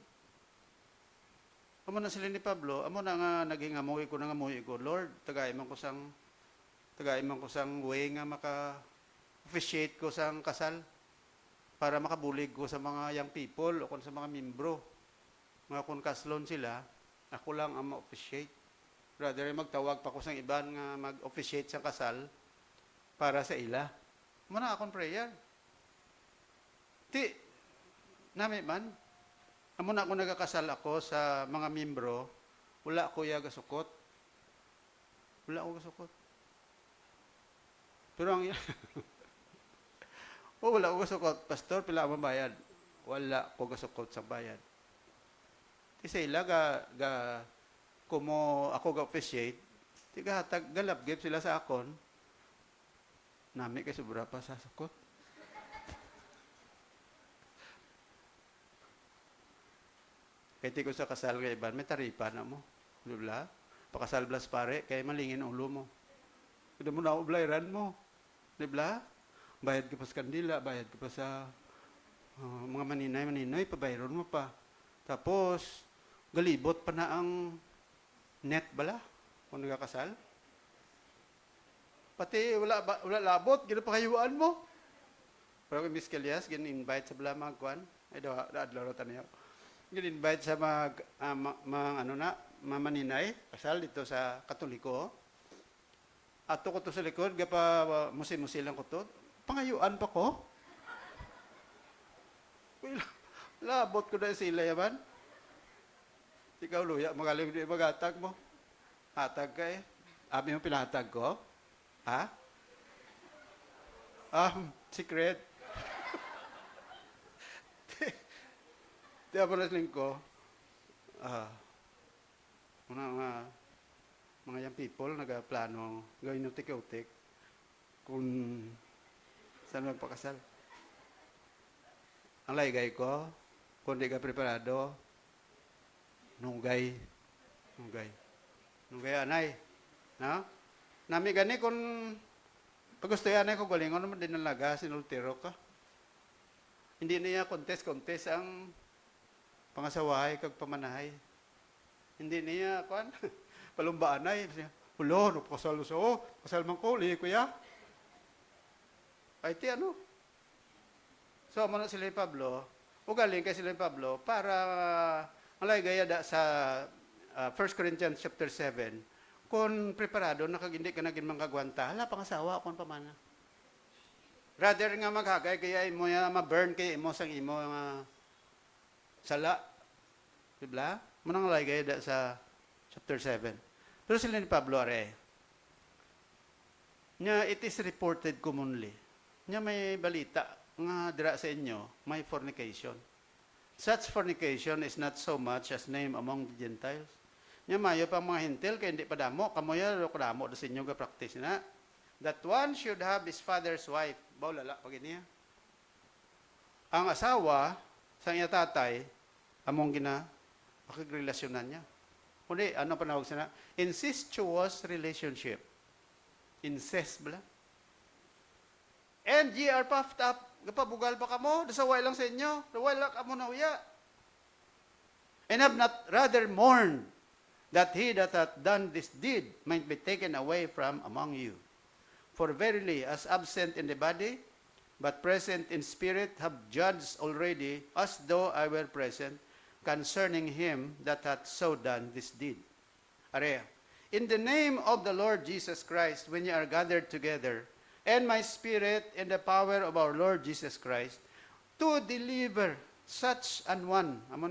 Amo na sila ni Pablo, amo na nga naging amoy ko, Lord, tagay man ko sang way nga maka-officiate ko sang kasal para makabulig ko sa mga young people o kung sa mga membro. Mga kung kaslon sila, ako lang ang ma-officiate. Rather, magtawag pa ko sang iban nga mag-officiate sa kasal para sa ila. Muna akong prayer. Nami man, amo na ako nagakasal ako sa mga membro, wala ko gasukot. Wala ko gasukot. Pero ang wala ko gasukot. Pastor, pila ang bayad? Wala ko gasukot sa bayad. Isa ila kumo ako ga-officiate, tiga galap-gip sila sa akon, nami kay sobra pa sa sukot. Kaya ti ko sa kasal kay iban, may taripa na mo. Diba? Pakasal blas pare, kaya malingin ulo mo. Kada mo na oblayran mo. Diba? Bayad ka pa sa kandila, bayad ka pa sa mga maninay, pabayron mo pa. Tapos, galibot pa na ang net bala kung nagkakasal. Pati wala labot, gina pa kayuan mo. Pero kung Miss Calyas, gin-invite sa bala mga kwan. Ay, daadlaro tanayaw. Gin-invite sa mga maninay, kasal dito sa Katoliko. Ato ko to sa likod, gapa musi-musi lang ko to. Pangayuan pa ko. Uy, labot ko na sila yaman. Ikaw, luya, magaling di magatag mo. Hatag ka eh. Abi mo pinahatag ko? Ha? Secret. Di ako nasling ko. Mga young people nagaplano gawin yung tik-utik kung saan magpakasal. Ang laygay ko, kung di ka preparado, nunggay anay. No? Nami gani kung pag gusto yan ay ko galingon naman din nalaga, sinultiro ka. Hindi niya contest ang pangasawahay kag pamanahay. Hindi niya kuan palumbaan ay. Hulo, no pasal so, pasal man ko, lihi ko ya. Ay ti ano? So mo na sila ni Pablo, ugaling kay sila ni Pablo para alay gaya da sa 1 Corinthians chapter 7, kung preparado nakagindi ka naging mangkagwanta, hala pangasawa kon pamana. Rather nga maghagay kaya imo ya ma-burn kay imo sang imo nga sala. Dibla? Manang alay gaya da sa chapter 7. Pero sila ni Pablo are. Nya it is reported commonly. Nya may balita nga dira sa inyo, may fornication. Such fornication is not so much as name among the Gentiles. Nya mayo pa mga hintil kay hindi pa damo, kamoya ro damo sa inyo ga practice na. That one should have his father's wife. Baw lala pag niya. Ang asawa sa iya tatay among gina pakigrelasyonan niya. Kundi, ano panawag sana? Incestuous relationship. Incest bala. And ye are puffed up. Gapabugal pa kamo. Dasaway lang sa inyo. Dasaway lang kamo na uya. And have not rather mourned that he that hath done this deed might be taken away from among you. For verily, as absent in the body, but present in spirit, have judged already, as though I were present, concerning him that hath so done this deed. Are, in the name of the Lord Jesus Christ, when ye are gathered together, and my spirit in the power of our Lord Jesus Christ, to deliver such an one, amo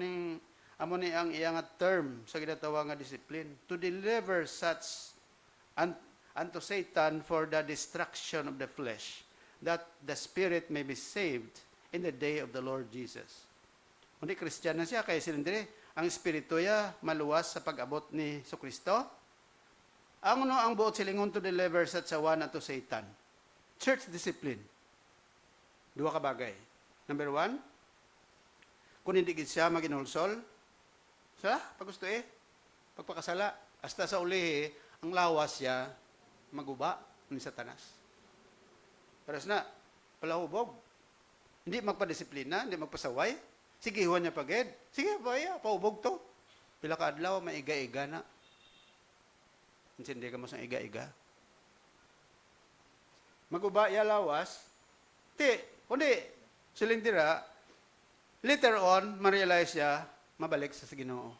ni ang iyang term sa ginatawag nga discipline, to deliver such unto Satan for the destruction of the flesh, that the spirit may be saved in the day of the Lord Jesus. Kundi Christian na siya, kaya silindiri, ang espiritu ya maluwas sa pag-abot ni Kristo. Ang ang buot silingon to deliver such a one unto Satan. Church discipline. Dua ka bagay. Number 1, kung hindi gid siya maginulsol, sa pag gusto pagpakasala, hasta sa uli, ang lawas siya maguba ni Satanas. Paras na, palahubog. Hindi magpadisiplina, hindi magpasaway. Sige, huwan niya pagid. Sige, baya, paubog to. Pila ka adlaw, maiga-iga na. Insindi ka mo sa iga-iga. Maguba ya lawas. Kundi, silindira, later on, ma-realize siya, mabalik sa Ginoo.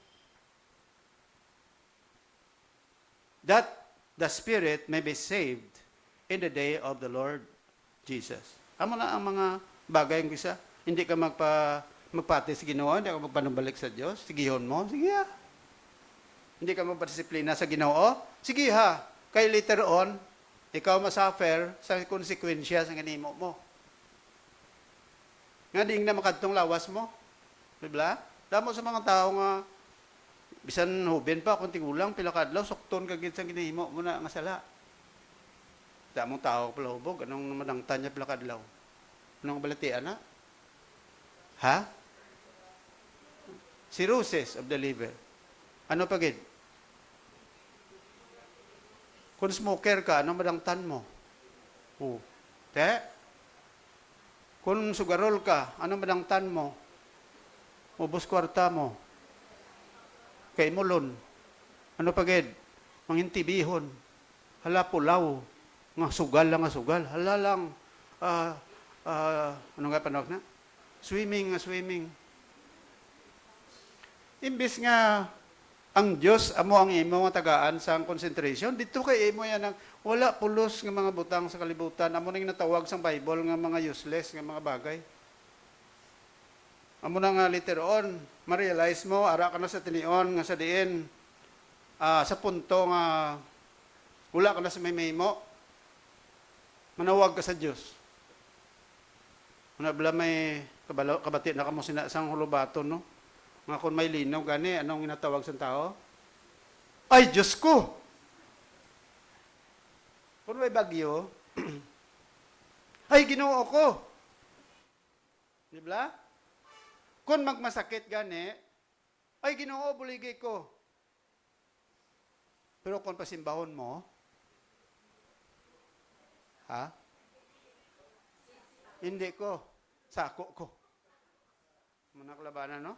That the spirit may be saved in the day of the Lord Jesus. Amo na ang mga bagay ng isa. Hindi ka magpati sa Ginoo, hindi ka magpanumbalik sa Diyos. Sigihon mo, sige ha. Hindi ka magpadisiplina sa Ginoo, sige ha. Kay later on, ikaw masuffer sa konsekwensya sa ganimo mo. Nga ding na makadtong lawas mo. Diba? Damo sa mga tao nga, bisan hubin pa, kung tigulang, pilakadlaw, sukton kagid sa ginahimo mo na nga sala. Damong tao pala hubog, anong madangtan niya pilakadlaw? Anong balatian na? Ha? Cirrhosis of the liver. Ano pagid? Kung smoker ka, anong madangtan mo? Kung sugarol ka, anong madangtan mo? Ubos kwarta mo. Kay mulon. Ano pagid? Mangintibihon. Hala pulaw. Nga sugal lang nga sugal. Hala lang. Ano nga panawag na? Swimming. Imbis nga ang Dios amo ang imo nga tagaan sang concentration. Dito kay imo yan ang wala pulos nga mga butang sa kalibutan. Amo ning natawag sang Bible nga mga useless nga mga bagay. Amo na nga later on, ma-realize mo, ara ka na sa tinion nga sa diin, sa punto nga wala ka na sa may mo, manawag ka sa Diyos. Manabla may kabati na ka mo sinasang hulubaton, no? Nga kung may linaw gani, anong ginatawag sa tao? Ay, Diyos ko! Kung may bagyo, ay, Ginoo ko! Di ba? Kung magmasakit gani, ay, Ginoo, buligay ko. Pero kung pasimbahon mo, ha? Hindi ko. Sako ko. Manaklabanan, no?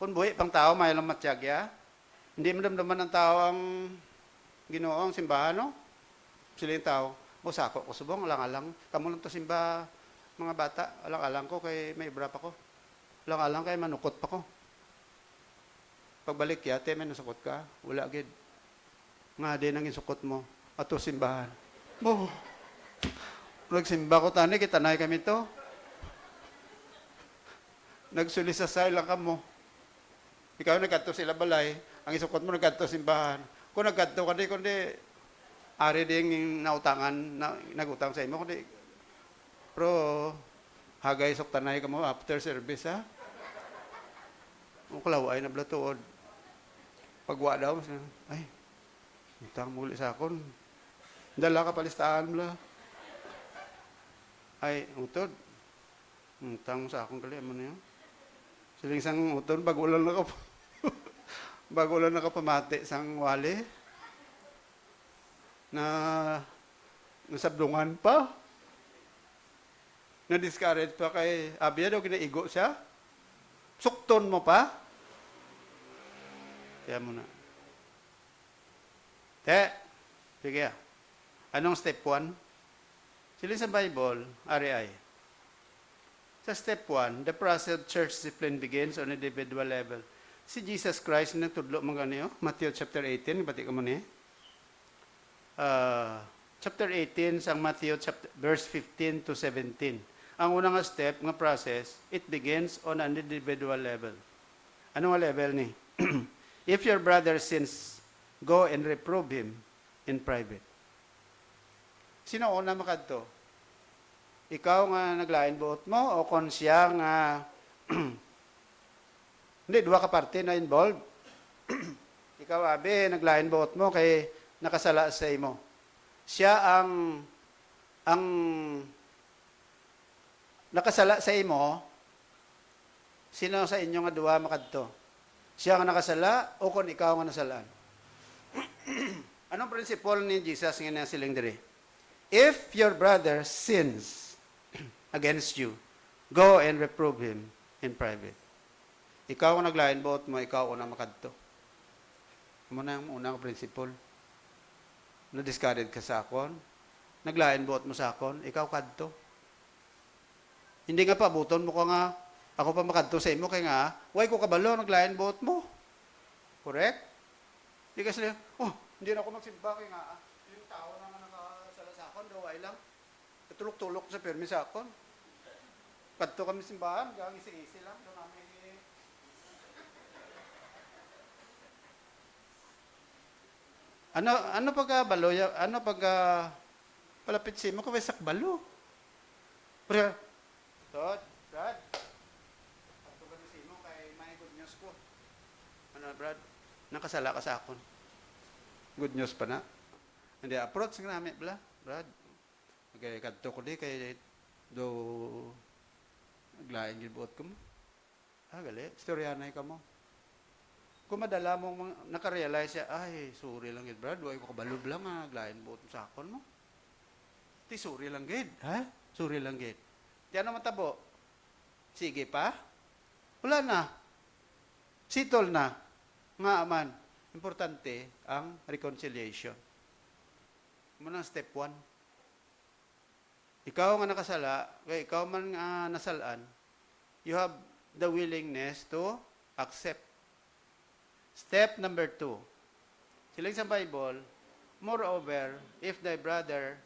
Kung buhi pang tao, may lang matiyagya. Hindi madamdaman ng tao ang Ginoo ang simbahan, no? Sila yung tao. O, sako ko subong, alang-alang. Kamu lang to simba, mga bata. Alang-alang ko kay may ibra pa ko. Alang-alang kay manukot pa ko. Pagbalik yate, may nasukot ka. Wala agad. Nga din ang isukot mo. Ato simbahan. Bo, nagsimba ko tani, kitanay kami to. Nagsulisasay lang ka mo. Ikaw nagkadto sila balay, ang isukot mo nagkadto simbahan. Kung nagkadto ka di, kundi ari ding nautangan, nagutang sa imo, kundi pero hagay sok tanay ka mo after service, ha? Ang kalaway na blatuod. Pagwa daw, ay, utang muli sa akon. Dala ka palistahan mo la. Ay, utod. Utang mo sa akong kali, ano na yun? Siling sang utod, bago lang nakapamati sang wali. Na nasabdungan pa. Na-discourage pa kay Abia daw, kinaigo siya. Sukton mo pa. Kaya mo na. Sige. Anong step 1? Sila sa Bible, RAI. Sa step 1, the process of church discipline begins on a individual level. Si Jesus Christ, nagtudlo mga niyo, Matthew chapter 18, bati ka mo niya. Chapter 18, sang Matthew chapter, verse 15 to 17. Ang unang step, nga process, it begins on an individual level. Ano nga level ni? If your brother sins, go and reprove him in private. Sino una makadto? Ikaw nga naglain buot mo o kon siya nga hindi, duwa ka parte na involved. Ikaw, Abi, naglain buot mo kay nakasala sa imo. Siya ang nakasala sa imo. Sino sa inyo nga duwa makadto? Siya nga nakasala o kon ikaw nga nasalaan? Anong principle ni Jesus nga nasiling diri? If your brother sins against you, go and reprove him in private. Ikaw ang naglain buot mo, ikaw unang makadto. Amo na ang unang principle. Na-discarded ka sa akon, naglain buot mo sa akon, ikaw kadto. Hindi nga pabuton mo ko nga, ako pa makadto sa imo, kay nga, way ko kabalo, naglain buot mo. Correct? Hindi kasi, hindi na ako magsimba, kay nga, yung tao na nakasala sa akon, daw ay lang. Tulok-tulok sa permi sa akon. Kadto kami simbahan, gang isi-isi lang, doon namin Ano pagka balo, ano pagka palapit si mo, kaway sakbalo. Brad, Brad, ato ka si mo kay may good news ko. Ano, Brad? Nakasala ka sa akon. Good news pa na. Hindi, approach nga namin, Brad. Kaya kadto ko di, kay do naglaing gibuot ko mo. Gali, storyanay ka mo. Kung madala mong nakarealize siya, ay, sorry lang gid, Brad. Huwag ko kabalog lang, naglain buot mo sa akon mo. Ti, sorry lang gid, ha? Sorry lang gid. Di ano matabo? Sige pa? Wala na. Sitol na. Nga aman. Importante ang reconciliation. Muna step 1. Ikaw nga nakasala, kaya ikaw man nga nasalaan, you have the willingness to accept. Step number 2. Siling sa Bible, moreover, if thy brother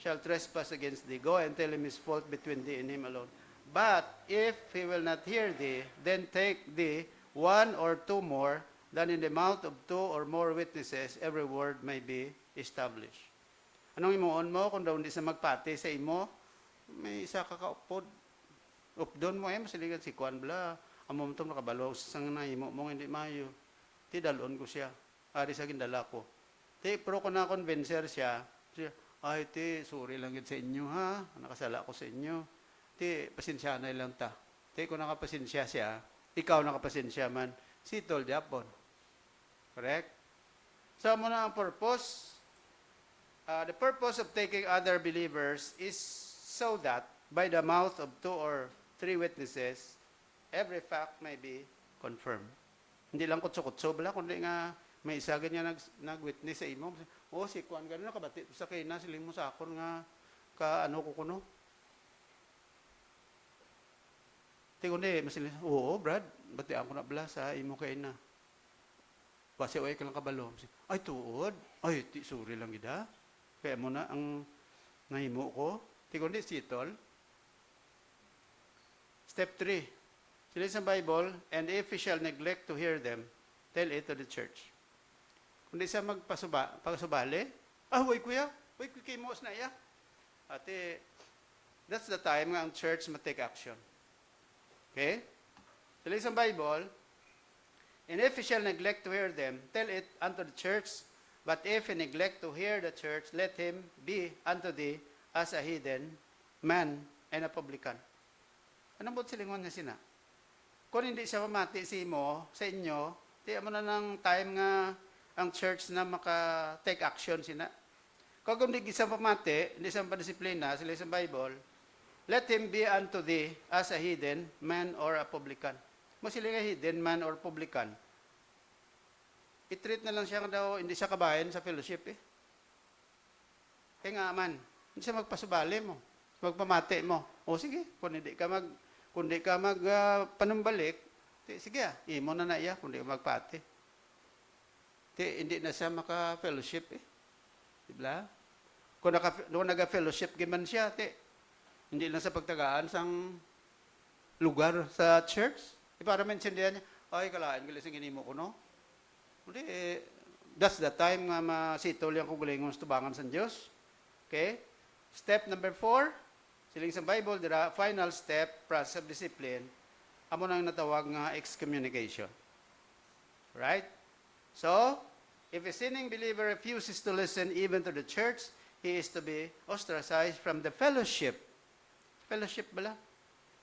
shall trespass against thee, go and tell him his fault between thee and him alone. But if he will not hear thee, then take thee one or two more, that in the mouth of two or more witnesses, every word may be established. Anong imuon mo kung daw hindi sa magpati sa imo? May isa ka kaupod. Updon mo masiligan si Kwan bla. Amo mo nakabalo sa nga imo mo hindi mayo. Ti dalon ko siya. Ari sa gindala ko. Ti pero ko na convincer siya. Ay ti sorry lang gid sa inyo ha. Nakasala ko sa inyo. Ti pasensya na lang ta. Ti ko nakapasensya siya. Ikaw nakapasensya man. Si tol Japon. Correct? So muna ang purpose. The purpose of taking other believers is so that by the mouth of two or three witnesses, every fact may be confirmed. Hindi lang kutso-kutso bala, kundi nga may isa ganyan nag-witness sa imo. Oh, si Kwan gano'n nakabati sa kina, siling mo sa akon nga ka ano ko kuno. Tikundi, masilin, oo, Brad, bati ako na bala sa imo kay na. Basi oy ka lang kabalo. Ay, tuod. Ay, sorry lang gida. Kaya mo na ang nahimo ko. Tikundi, sitol. Step 3. Sila sa Bible, and if he shall neglect to hear them, tell it to the church. Kung di siya pagpasubali, way kuya, way kay mo na iya. Ate, that's the time nga ang church ma-take action. Okay? Sila sa Bible, and if he shall neglect to hear them, tell it unto the church, but if he neglect to hear the church, let him be unto thee as a heathen man and a publican. Anong buot silingon niya sina? Kung hindi siya mamati sa inyo, di mo na ng time nga ang church na maka-take action sina. Kung hindi siya pamati, hindi siya padisiplina, sila sa Bible, let him be unto thee as a heathen man or a publican. Mo sila nga heathen man or publican. I-treat na lang siya daw, hindi siya kabayan sa fellowship eh. Kaya nga man, hindi siya magpasubali mo, magpamati mo. O sige, kung hindi ka panumbalik, sige imo na iya, kung hindi ka magpati. Hindi na siya maka-fellowship eh. Diba? Kung naga-fellowship giman siya, hindi lang sa pagtagaan sang lugar sa church. Para maintindihan niya, ay kalaan, galing ginimo ko, no? Hindi, that's the time nga masitol yung kugulingon sa tubangan sa Diyos. Okay? Step number 4, siling sa Bible, the final step, process of discipline, amo nang natawag nga excommunication. Right? So, if a sinning believer refuses to listen even to the church, he is to be ostracized from the fellowship. Fellowship bala?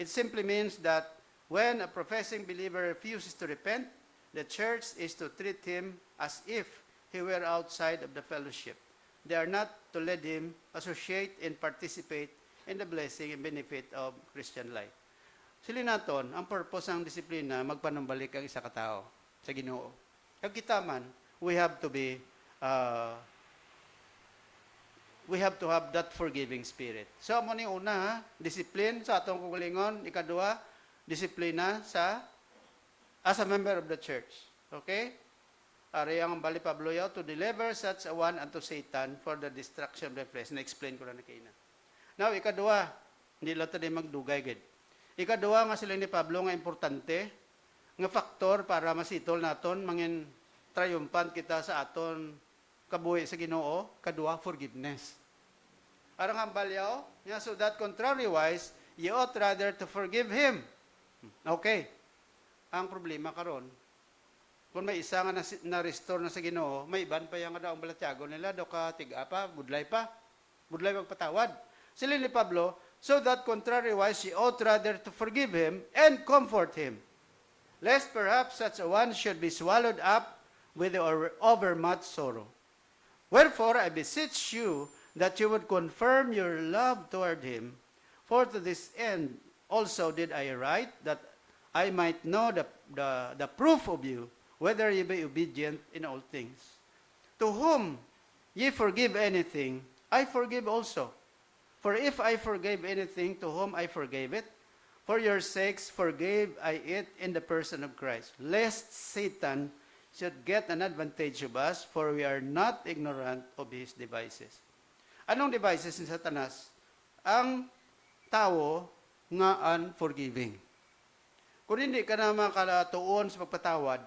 It simply means that when a professing believer refuses to repent, the church is to treat him as if he were outside of the fellowship. They are not to let him associate and participate in the blessing and benefit of Christian life. Sili naton, ang purpose ng disiplina, magpanumbalik ang isa ka tao sa Ginoo. Kag kita man, we have to have that forgiving spirit. So, amo ni una, discipline sa atong kugulingon, ikadua, disiplina as a member of the church. Okay? Ari ang bali Pablo yaw, to deliver such a one unto Satan for the destruction of the flesh. Na-explain ko na kina. Now, ikadua, hindi lang tayo magdugay, gid. Ikadua nga sila ni Pablo nga importante, nga faktor para masitol naton, mangin triumphant kita sa aton kabuhi sa Ginoo, kadua, forgiveness. Arang hambal yaw, so that contrariwise, ye ought rather to forgive him. Okay. Ang problema karon, kung may isa nga na-restore na sa Ginoo, may iban pa yung ang balatyago nila, do ka tiga pa, budlay magpatawad. Sila ni Pablo, so that contrariwise, ye ought rather to forgive him and comfort him, lest perhaps such a one should be swallowed up with the overmuch sorrow. Wherefore, I beseech you that you would confirm your love toward him, for to this end also did I write, that I might know the proof of you, whether ye be obedient in all things. To whom ye forgive anything, I forgive also. For if I forgave anything, to whom I forgave it, for your sakes forgave I it in the person of Christ, lest Satan should get an advantage of us, for we are not ignorant of his devices. Anong devices ni Satanas? Ang tao nga unforgiving. Kung hindi ka na makalatuon sa pagpatawad,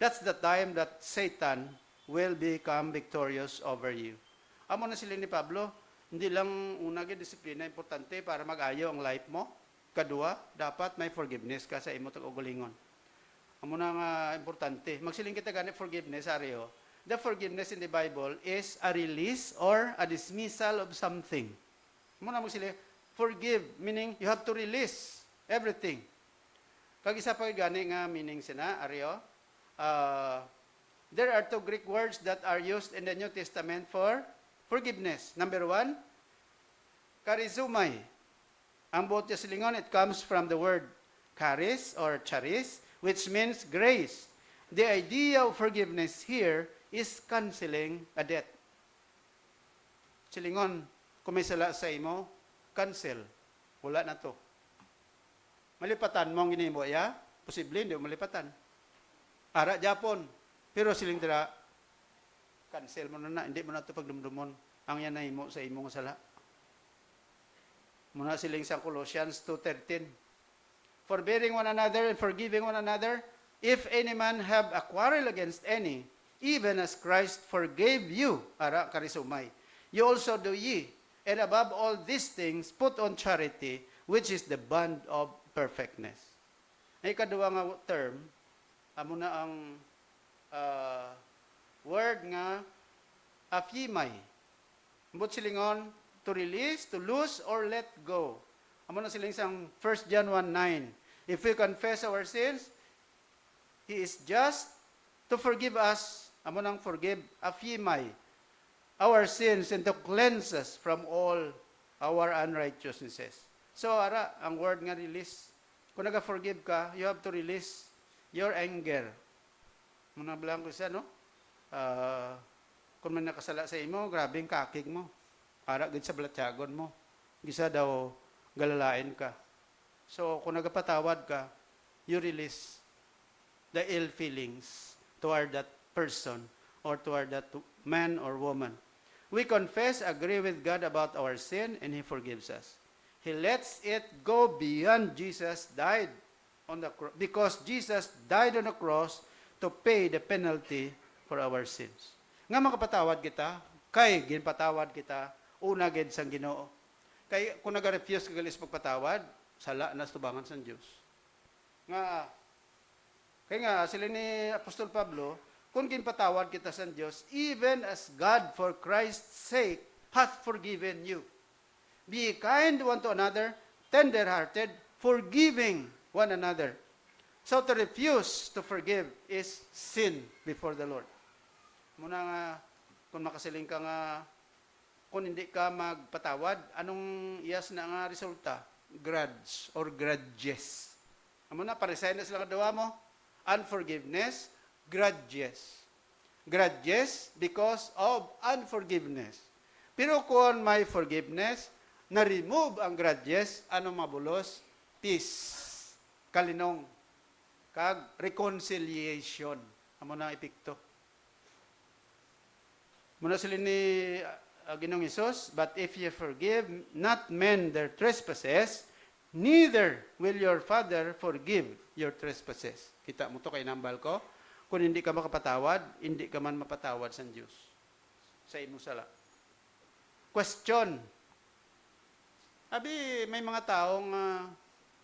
that's the time that Satan will become victorious over you. Amo na sila ni Pablo, hindi lang una disiplina importante para mag-ayo ang life mo. Kadua, dapat may forgiveness ka sa imo tag-ugulingon. Amo na nga importante. Magsiling kita ganit forgiveness, Areo. The forgiveness in the Bible is a release or a dismissal of something. Amo na magsiling, forgive, meaning you have to release everything. Kag isa pa gani nga meaning sina, Areo. There are two Greek words that are used in the New Testament for forgiveness. Number 1, charizomai. Ang buot niya silingon, it comes from the word charis or charis, which means grace. The idea of forgiveness here is canceling a debt. Silingon, kung may sala sa imo, cancel. Wala na to. Malipatan mo ang ginimo, ya? Posible, hindi mo malipatan. Ara, Japon. Pero siling dira, cancel mo na, hindi mo na ito pagdumdumon. Ang yan na imo sa imong sala. Muna siling sa Colossians 2:13. Forbearing one another and forgiving one another, if any man have a quarrel against any, even as Christ forgave you, ara, karisumay, you also do ye. And above all these things, put on charity, which is the bond of perfectness. Ay kadua nga term, amo na ang word nga afimay. Ambot silingon, to release, to lose, or let go. Amo na siling sang 1 John 1:9. If we confess our sins, He is just to forgive us. Amo nang forgive, afimay, our sins and to cleanse us from all our unrighteousnesses. So, ara, ang word nga release. Kung naga-forgive ka, you have to release your anger. Muna bilang ko siya, no? Kung man nakasala sa imo, grabing kakig mo. Ara, gid sa balatyagon mo. Gisa daw, galalain ka. So, kung nagapatawad ka, you release the ill feelings toward that person or toward that man or woman. We confess, agree with God about our sin, and He forgives us. He lets it go beyond Jesus died on the cross, because Jesus died on the cross to pay the penalty for our sins. Nga makapatawad kita, kay ginpatawad kita, una gid sang Ginoo. Kay kung naga-refuse ka galis pagpatawad, sala na sa tubangan sa Dios. Nga sila ni Apostol Pablo, kung ginpatawad kita sa Dios, even as God for Christ's sake hath forgiven you. Be kind one to another, tender-hearted, forgiving one another. So to refuse to forgive is sin before the Lord. Muna nga, kung makasiling ka nga, kung hindi ka magpatawad, anong iyas na nga resulta? Grudge or grudges. Muna, paresahin na sila kadawa mo. Unforgiveness, grudges. Grudges because of unforgiveness. Pero kung may forgiveness, na-remove ang grudges, ano mabulos? Peace. Kalinong. Kag reconciliation. Amo na epekto. Muna sila ni Ginoong Hesus, but if you forgive not men their trespasses, neither will your Father forgive your trespasses. Kita mo to kay nambal ko. Kung hindi ka makapatawad, hindi ka man mapatawad sa Diyos. Sa imo sala. Question. Abi, may mga taong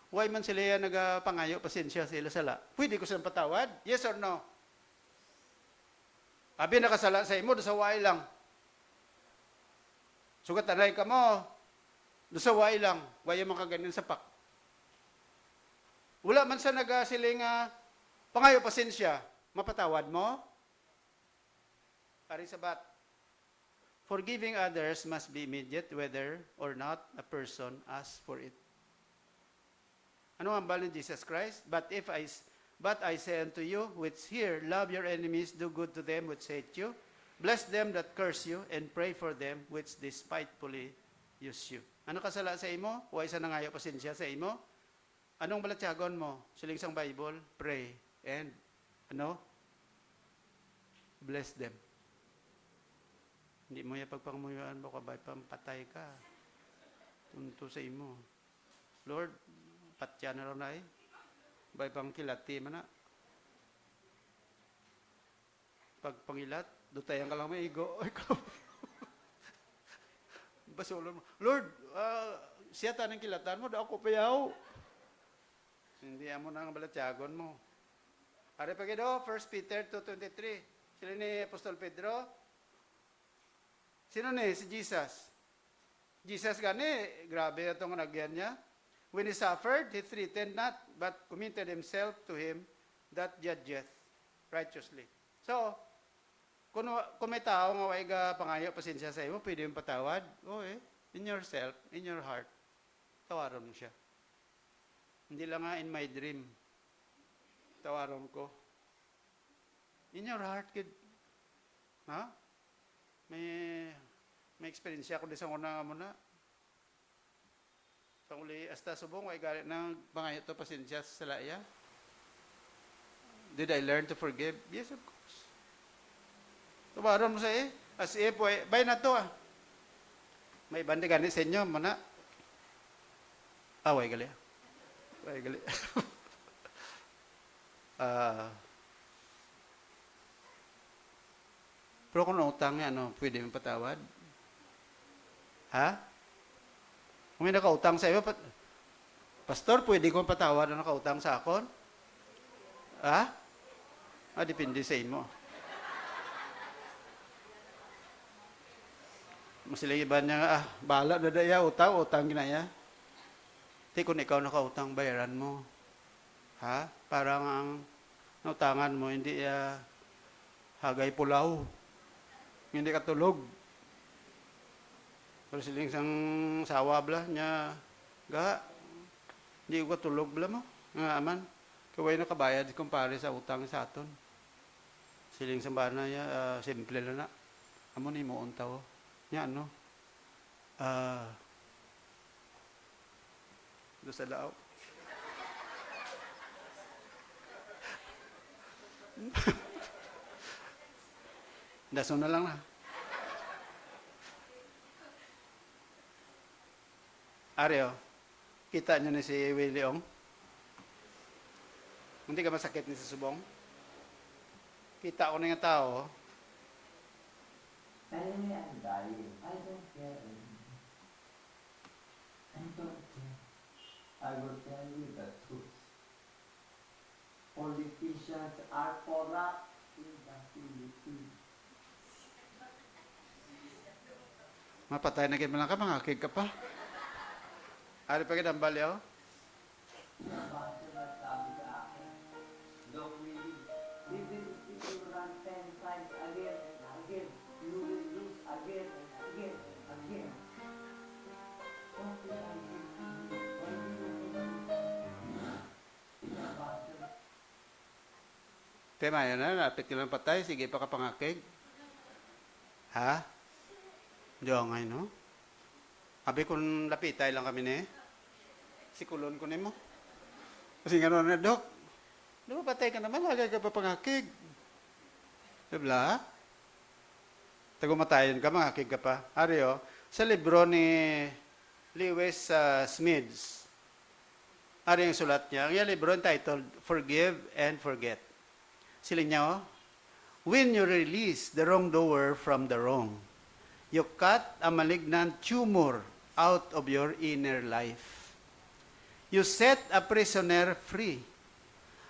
why man sila yan nagapangayo, pasensya sila sala. Pwede ko silang patawad? Yes or no? Abi, nakasala sa imo, sa way lang. Sugat anay ka mo, sa way lang. Way yung makaganin sa pak. Wala man sa nagasiling pangayo, pasensya. Mapatawad mo? Ari sabat. Forgiving others must be immediate whether or not a person asks for it. Ano ang bal ni Jesus Christ? But I say unto you, which hear, love your enemies, do good to them which hate you, bless them that curse you, and pray for them which despitefully use you. Ano kasala sa imo? Huwag isa nangayo pasensya sa imo? Anong balatyagon mo? Siling sang Bible, pray and Bless them. Hindi mo yung pagpangmuyuan mo, kabay pampatay ka. Tunto sa imo. Lord, patya na rin ay. Bay pang kilati man na. Pagpangilat, dutayan ka lang may igo. Ay, basulon mo. Lord, siya tanang kilatan mo, daw ko payaw. Hindi mo nang balatyagon mo. Ari pa gido, 1 Peter 2:23. Sila ni Apostol Pedro. Sino ni? Si Jesus. Jesus gani, grabe itong nagyan niya. When he suffered, he threatened not, but committed himself to him that judgeth righteously. So, kung may tao nga way ga pangayo, pasensya sa imo, pwede yung patawad. In yourself, in your heart, tawaran mo siya. Hindi lang nga in my dream. Tawaran ko. In your heart, kid. Ha? May experience ako din sa una mo na. Sa uli, hasta subong, ay galit ng pangayo to, pasensya sa laya. Did I learn to forgive? Yes, of course. Tawaran mo sa as if, bay na to May bandi ganit sa inyo, mana. Way gali. Way gali. Pero kung utang niya, pwede mong patawad? Ha? Kung may nakautang sa iyo, Pastor, pwede kong patawad na nakautang sa akon? Ha? Depende sa imo. Masila iba niya, bahala na daya, utang ginaya. Di kung ikaw nakautang, bayaran mo. Ha? Parang ang nautangan mo, hindi hagay pulaw. Hindi ka tulog. Pero siling sang sawa bla niya, hindi ko tulog bla mo. Nga aman, kaway na kabayad kumpare sa utang sa aton. Siling sambana niya, simple lang na. Amo ni mo untaw. Nya do sa lao. Daso na lang na. Areo, kita nyo na si Willie Ong? Hindi ka masakit ni sa subong? Kita ko na yung tao. Tell me I'm dying. I don't care anymore. I don't care. I will tell you the truth. Politicians are corrupt in the Philippines. Mapatay na kayo lang ka, mangakig ka pa. Ari pa kayo ng balyaw? Bakit nagsabi sa akin? Don't really. Even if you run 10 times again and again, you will lose again and again and again. What will I do to you? Why do you lose? Tema yan na, napit ka lang patay, sige pa ka pangakig. Ha? Diyo ngay, no? Abi kung lapitay lang kami ni, sikulon ko ni mo. Kasi nga na, Dok, di ba patay ka naman, lagay ka pa pangakig. Diba? Tagumatayan ka, mangakig ka pa. Aryo, sa libro ni Lewis Smids, ari yung sulat niya, ang libro entitled Forgive and Forget. Siling niya, when you release the wrongdoer from the wrong, you cut a malignant tumor out of your inner life. You set a prisoner free.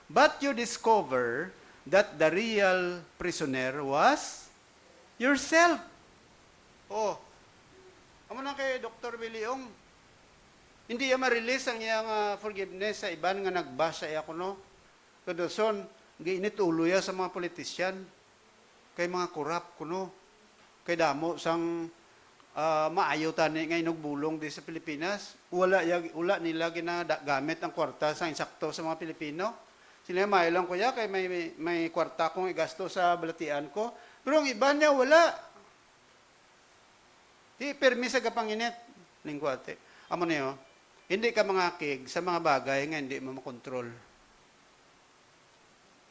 But you discover that the real prisoner was yourself. Amo na kay Dr. Williong. Hindi ya ma-release ang iyang forgiveness sa iban nga nagbasa iya kuno. Kadoson, giinit ulo ya sa mga politisyan. Kay mga korap kuno. Kay damo sang maayo tani ngay nagbulong di sa Pilipinas. Wala nila ginagamit ang kwarta sa insakto sa mga Pilipino. Sila maayo lang kuya kay may kwarta kong igasto sa balatian ko. Pero ang iba niya wala. Di permi sa kapanginit. Lingkwate. Amo niyo, hindi ka mangakig sa mga bagay nga hindi mo makontrol.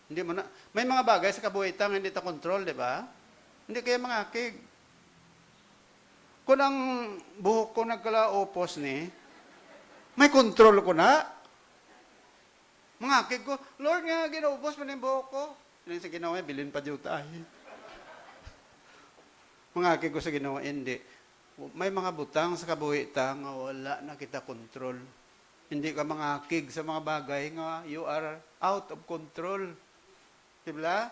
Hindi mo na, may mga bagay sa kabuhitan hindi ta control, di ba? Hindi kaya mangakig. Kung ang buhok ko nagkalaopos ni, may control ko na. Mangakig ko, Lord nga, ginaupos pa ng buhok ko. Hindi sa ginawa, bilin pa diyo tayo. Mangakig ko sa ginawa, hindi. May mga butang sa kabuhitan nga wala na kita control. Hindi ka mangakig sa mga bagay nga you are out of control. Diba?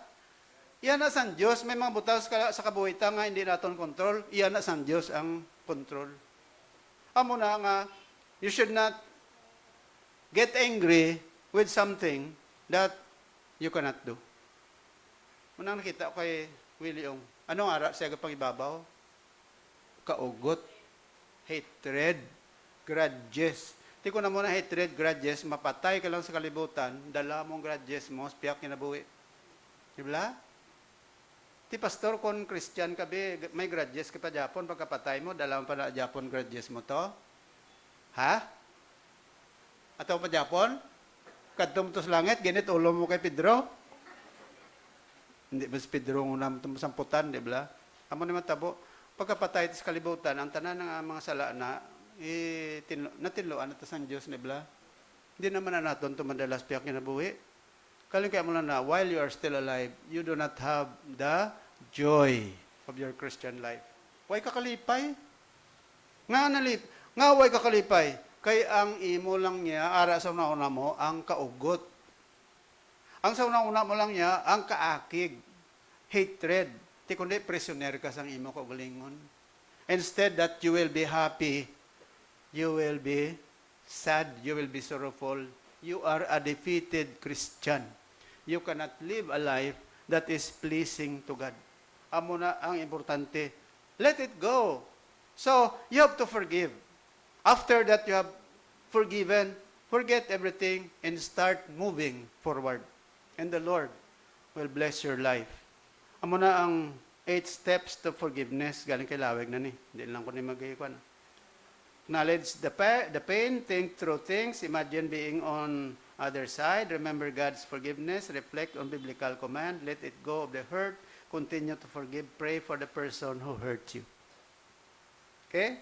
Iyan na sa Diyos. May mga butang sa kabuhitan nga hindi natin control. Iyan na sa Diyos ang control. Amo na nga, you should not get angry with something that you cannot do. Munang nakita ko kay Willie Ong. Anong ara siya pang ibabaw? Kaugot, hatred, grudges. Di ko na muna hatred, grudges, mapatay ka lang sa kalibutan, dala mong grudges mo, piyak kinabuhi. Diba? Ti pastor, kung Christian ka be, may grudges ka pa Japon, pagkapatay mo, dala mo pa na Japon grudges mo to? Ha? Ataw pa Japon? Kadtom to sa langit, ganit ulo mo kay Pedro? Hindi ba si Pedro unang samputan, di ba? Amo naman tabo, pagkapatay sa kalibutan, ang tanan ng mga sala na, natinloan na sa Diyos, di ba? Hindi naman na natin tumadalas piyak kinabuhi. Kaling kaya mo lang na, while you are still alive, you do not have the joy of your Christian life. Way kakalipay. Nga way kakalipay. Kay ang imo lang niya, ara sa una mo, ang kaugot. Ang sa una mo lang niya, ang kaakig. Hatred. Ti kundi prisoner ka sang imo kaugalingon. Instead that you will be happy, you will be sad, you will be sorrowful. You are a defeated Christian. You cannot live a life that is pleasing to God. Amo na ang importante. Let it go. So, you have to forgive. After that you have forgiven, forget everything and start moving forward. And the Lord will bless your life. Amo na ang 8 steps to forgiveness. Galing kay Laweg na ni. Hindi lang ko ni mag-iikwan. Acknowledge the pain, think through things, imagine being on other side, remember God's forgiveness, reflect on biblical command, let it go of the hurt, continue to forgive, pray for the person who hurt you. Okay?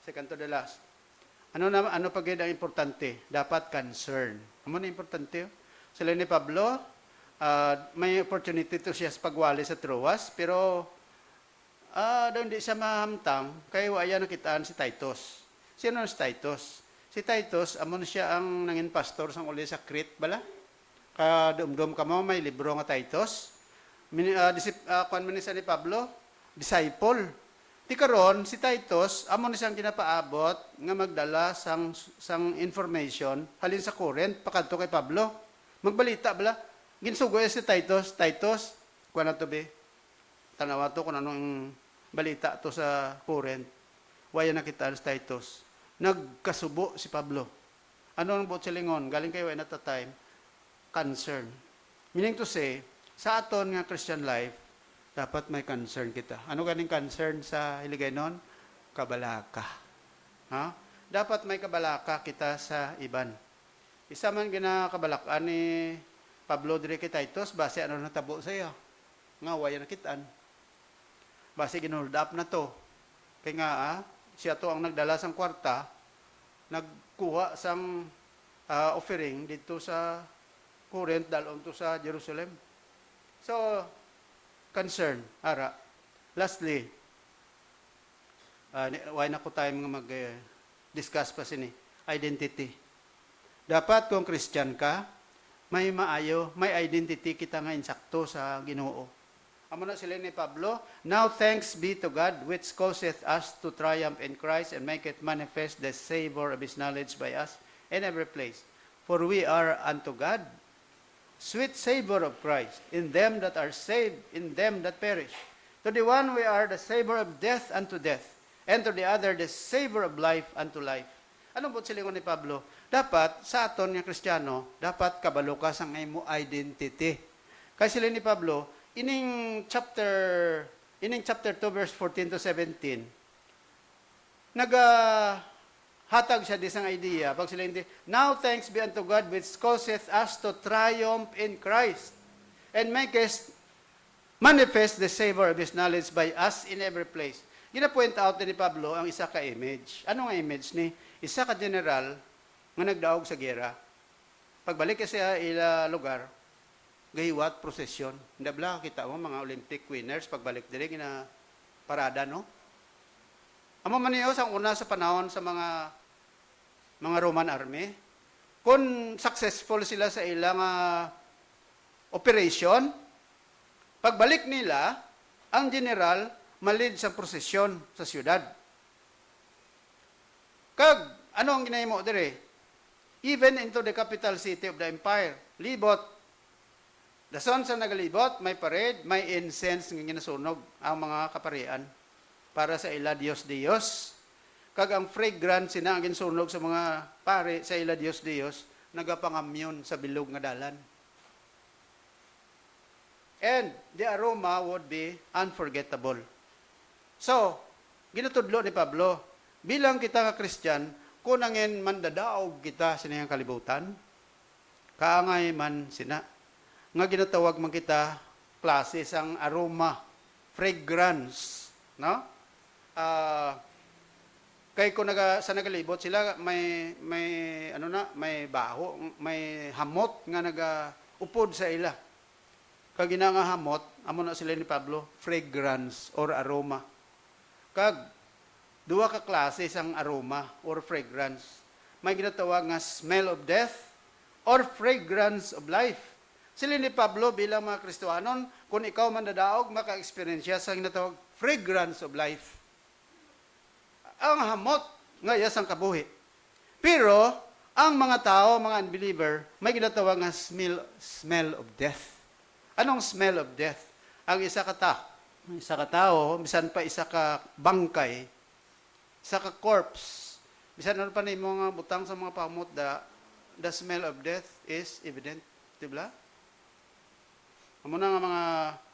Second to the last. Ano pag ang importante? Dapat concern. Ano na importante? Sila ni Pablo, may opportunity to siya sa pagwali sa Troas, pero doon di siya mahamtang, kaya waya nakitaan si Titus. Sino si Titus? Si Titus, amon siya ang nangin pastor sang uli sa Crete, bala? Kadumdum ka mo, may libro nga Titus. Kuan man ni Pablo, disciple. Di karon si Titus, amon siyang ginapaabot nga magdala sang information halin sa Corinth pakadto kay Pablo. Magbalita bala. Ginsugoy si Titus, kuan na to be. Tanawa to kung anong balita to sa Corinth. Waya nakitaan si Titus. Nagkasubo si Pablo. Ano ang buot silingon? Galing kayo at a time. Concern. Meaning to say, sa aton nga Christian life, dapat may concern kita. Ano ganing concern sa iligay nun? Kabalaka. Ha? Dapat may kabalaka kita sa iban. Isa man ginakabalakan ni Pablo dire kay Titus, base ano natabo sa iyo? Nga waya nakitaan. Base ginhold up na to. Kaya nga, siya to ang nagdala sang kwarta, nagkuha sang offering dito sa Corinth, dalon to sa Jerusalem. So, concern, ara. Lastly, why na ko tayo mag-discuss pa sini, identity. Dapat kung Christian ka, may maayo, may identity kita nga insakto sa Ginoo. Amo na sila ni Pablo, now thanks be to God, which causeth us to triumph in Christ and maketh manifest the savor of His knowledge by us in every place. For we are unto God sweet savor of Christ in them that are saved, in them that perish. To the one we are the savor of death unto death, and to the other the savor of life unto life. Anong po silingon ni Pablo? Dapat, sa aton nga Kristiyano, dapat kabalo ka sa imo identity. Kaya sila ni Pablo, ining chapter 2 verse 14 to 17, hatag siya disang idea. Pag sila hindi, now thanks be unto God which causeth us to triumph in Christ and maketh manifest the savor of His knowledge by us in every place. Gina-point out ni Pablo ang isa ka image. Ano nga image ni? Isa ka general nga nagdaog sa gera. Pagbalik ka sa ila lugar, gahiwat, prosesyon. Ndabla, kita mo mga Olympic winners, pagbalik diri, gina parada, no? Amo man niyo sa una sa panahon sa mga Roman army, kung successful sila sa ilang operation, pagbalik nila, ang general malid sa prosesyon sa siyudad. Kag ano ang ginahimo dire? Even into the capital city of the empire, libot. Dason sa nagalibot, may parade, may incense nga ginasunog ang mga kaparian para sa ila Dios. Kag ang fragrance sina ang ginsunog sa mga pare sa ila Dios, nagapangamyon sa bilog nga dalan. And the aroma would be unforgettable. So, ginatudlo ni Pablo, bilang kita ka Christian, kung angin mandadaog kita sa niyang kalibutan, kaangay man sina. Nga ginatawag man kita klase sang aroma, fragrance, no? Kay kung sa nagalibot sila may baho, may hamot nga upod sa ila. Kag nga hamot, amo na sila ni Pablo, fragrance or aroma. Kag duwa ka klase sang aroma or fragrance. May ginatawag nga smell of death or fragrance of life. Sila ni Pablo bilang mga Kristohanon, kung ikaw mandadaog, maka-experience siya sa ginatawag fragrance of life. Ang hamot, nga yas ang kabuhi. Pero, ang mga tao, mga unbeliever, may ginatawag nga smell of death. Anong smell of death? Ang isa ka tao, bisan pa isa ka bangkay, isa ka corpse, bisan ano pa ni mga butang sa mga pamot, the smell of death is evident. Diba? Amo na nga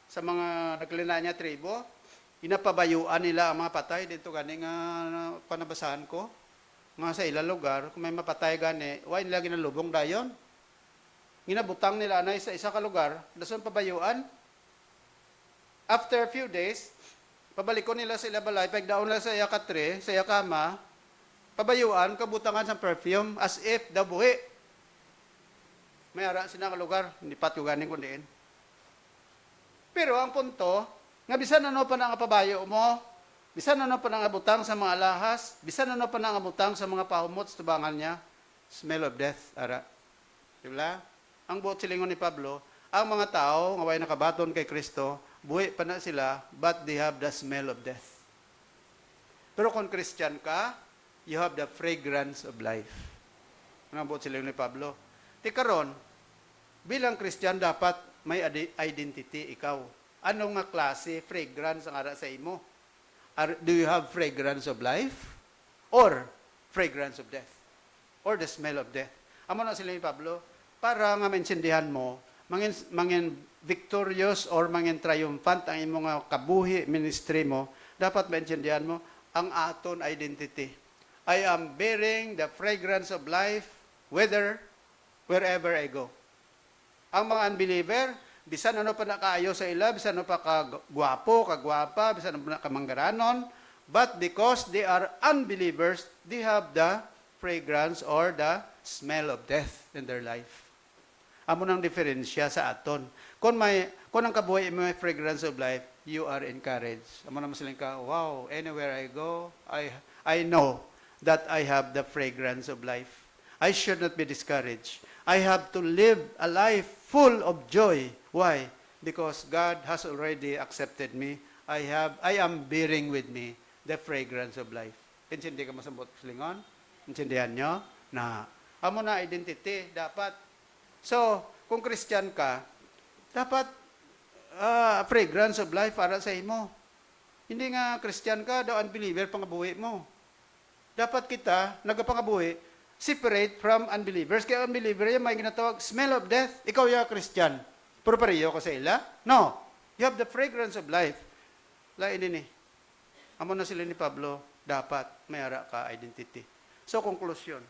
sa mga naglinanya niya tribo, inapabayuan nila ang mga patay dito gani nga panabasahan ko nga sa ilang lugar kung may mapatay gani wa nila ginalubong dayon ginabutang nila na isa ka lugar dason pabayuan after a few days pabalikon nila sa ilang balay pagdaon nila sa iya katre sa iya kama pabayuan kabutangan sa perfume as if dabuhi may ara sina ka lugar hindi patyo gani kundiin. Pero ang punto, nga bisan ano pa nang pabayo mo, bisan ano pa nang abutang sa mga alahas, bisan ano pa nang abutang sa mga pahumot sa tubangan niya, smell of death, ara. Diba? Ang buot silingon ni Pablo, ang mga tao, nga way nakabaton kay Kristo, buhi pa na sila, but they have the smell of death. Pero kung Christian ka, you have the fragrance of life. Ang buot silingon ni Pablo. Tikaron, bilang Christian dapat may identity ikaw. Ano nga klase fragrance ang ara sa imo? Do you have fragrance of life? Or fragrance of death? Or the smell of death? Amo na sila ni Pablo, para nga maintindihan mo, mangin victorious or mangin triumphant ang imo nga kabuhi ministry mo, dapat maintindihan mo ang aton identity. I am bearing the fragrance of life wherever I go. Ang mga unbeliever, bisan ano pa nakaayo sa ila, bisan ano pa kagwapo, kagwapa, bisan ano pa kamanggaranon, but because they are unbelievers, they have the fragrance or the smell of death in their life. Amo nang diferensya sa aton. Kung ang kabuhay may fragrance of life, you are encouraged. Amo naman silang ka, wow, anywhere I go, I know that I have the fragrance of life. I should not be discouraged. I have to live a life full of joy. Why? Because God has already accepted me. I am bearing with me the fragrance of life. Intindi ka masambot silingon? Intindihan nyo? Na. Amo na identity, dapat. So, kung Christian ka, dapat fragrance of life para sa imo. Hindi nga Christian ka, daw unbeliever, pangabuhi mo. Dapat kita, nagapangabuhi, separate from unbelievers. Kaya unbeliever yan, may ginatawag, smell of death. Ikaw yung Christian. Pero pareho ka sa ila? No. You have the fragrance of life. Lain din eh. Amo na sila ni Pablo, dapat may ara ka identity. So, conclusion.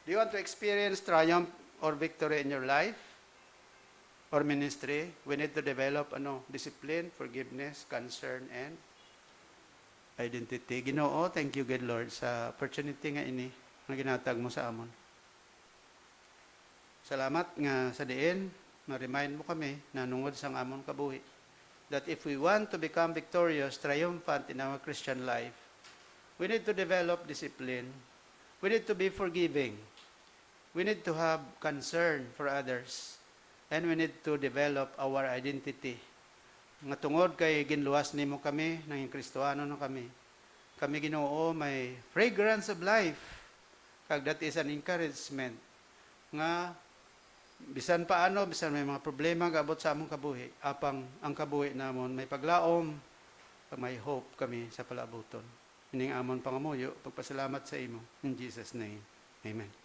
Do you want to experience triumph or victory in your life or ministry? We need to develop discipline, forgiveness, concern, and identity. Ginoo, thank you, good Lord, sa opportunity nga ini nga ginatag mo sa amon. Salamat nga sa diin, ma-remind mo kami na nungod sang amon kabuhi that if we want to become victorious, triumphant in our Christian life, we need to develop discipline. We need to be forgiving. We need to have concern for others. And we need to develop our identity. Nga tungod kay ginluwas nimo kami, nanging Kristohano na kami. Kami Ginoo may fragrance of life. Kag that is an encouragement nga bisan paano, bisan may mga problema gabot sa among kabuhi, apang ang kabuhi namon may paglaom, may hope kami sa palabuton. Ining amon pangamuyo, pagpasalamat sa imo. In Jesus' name, amen.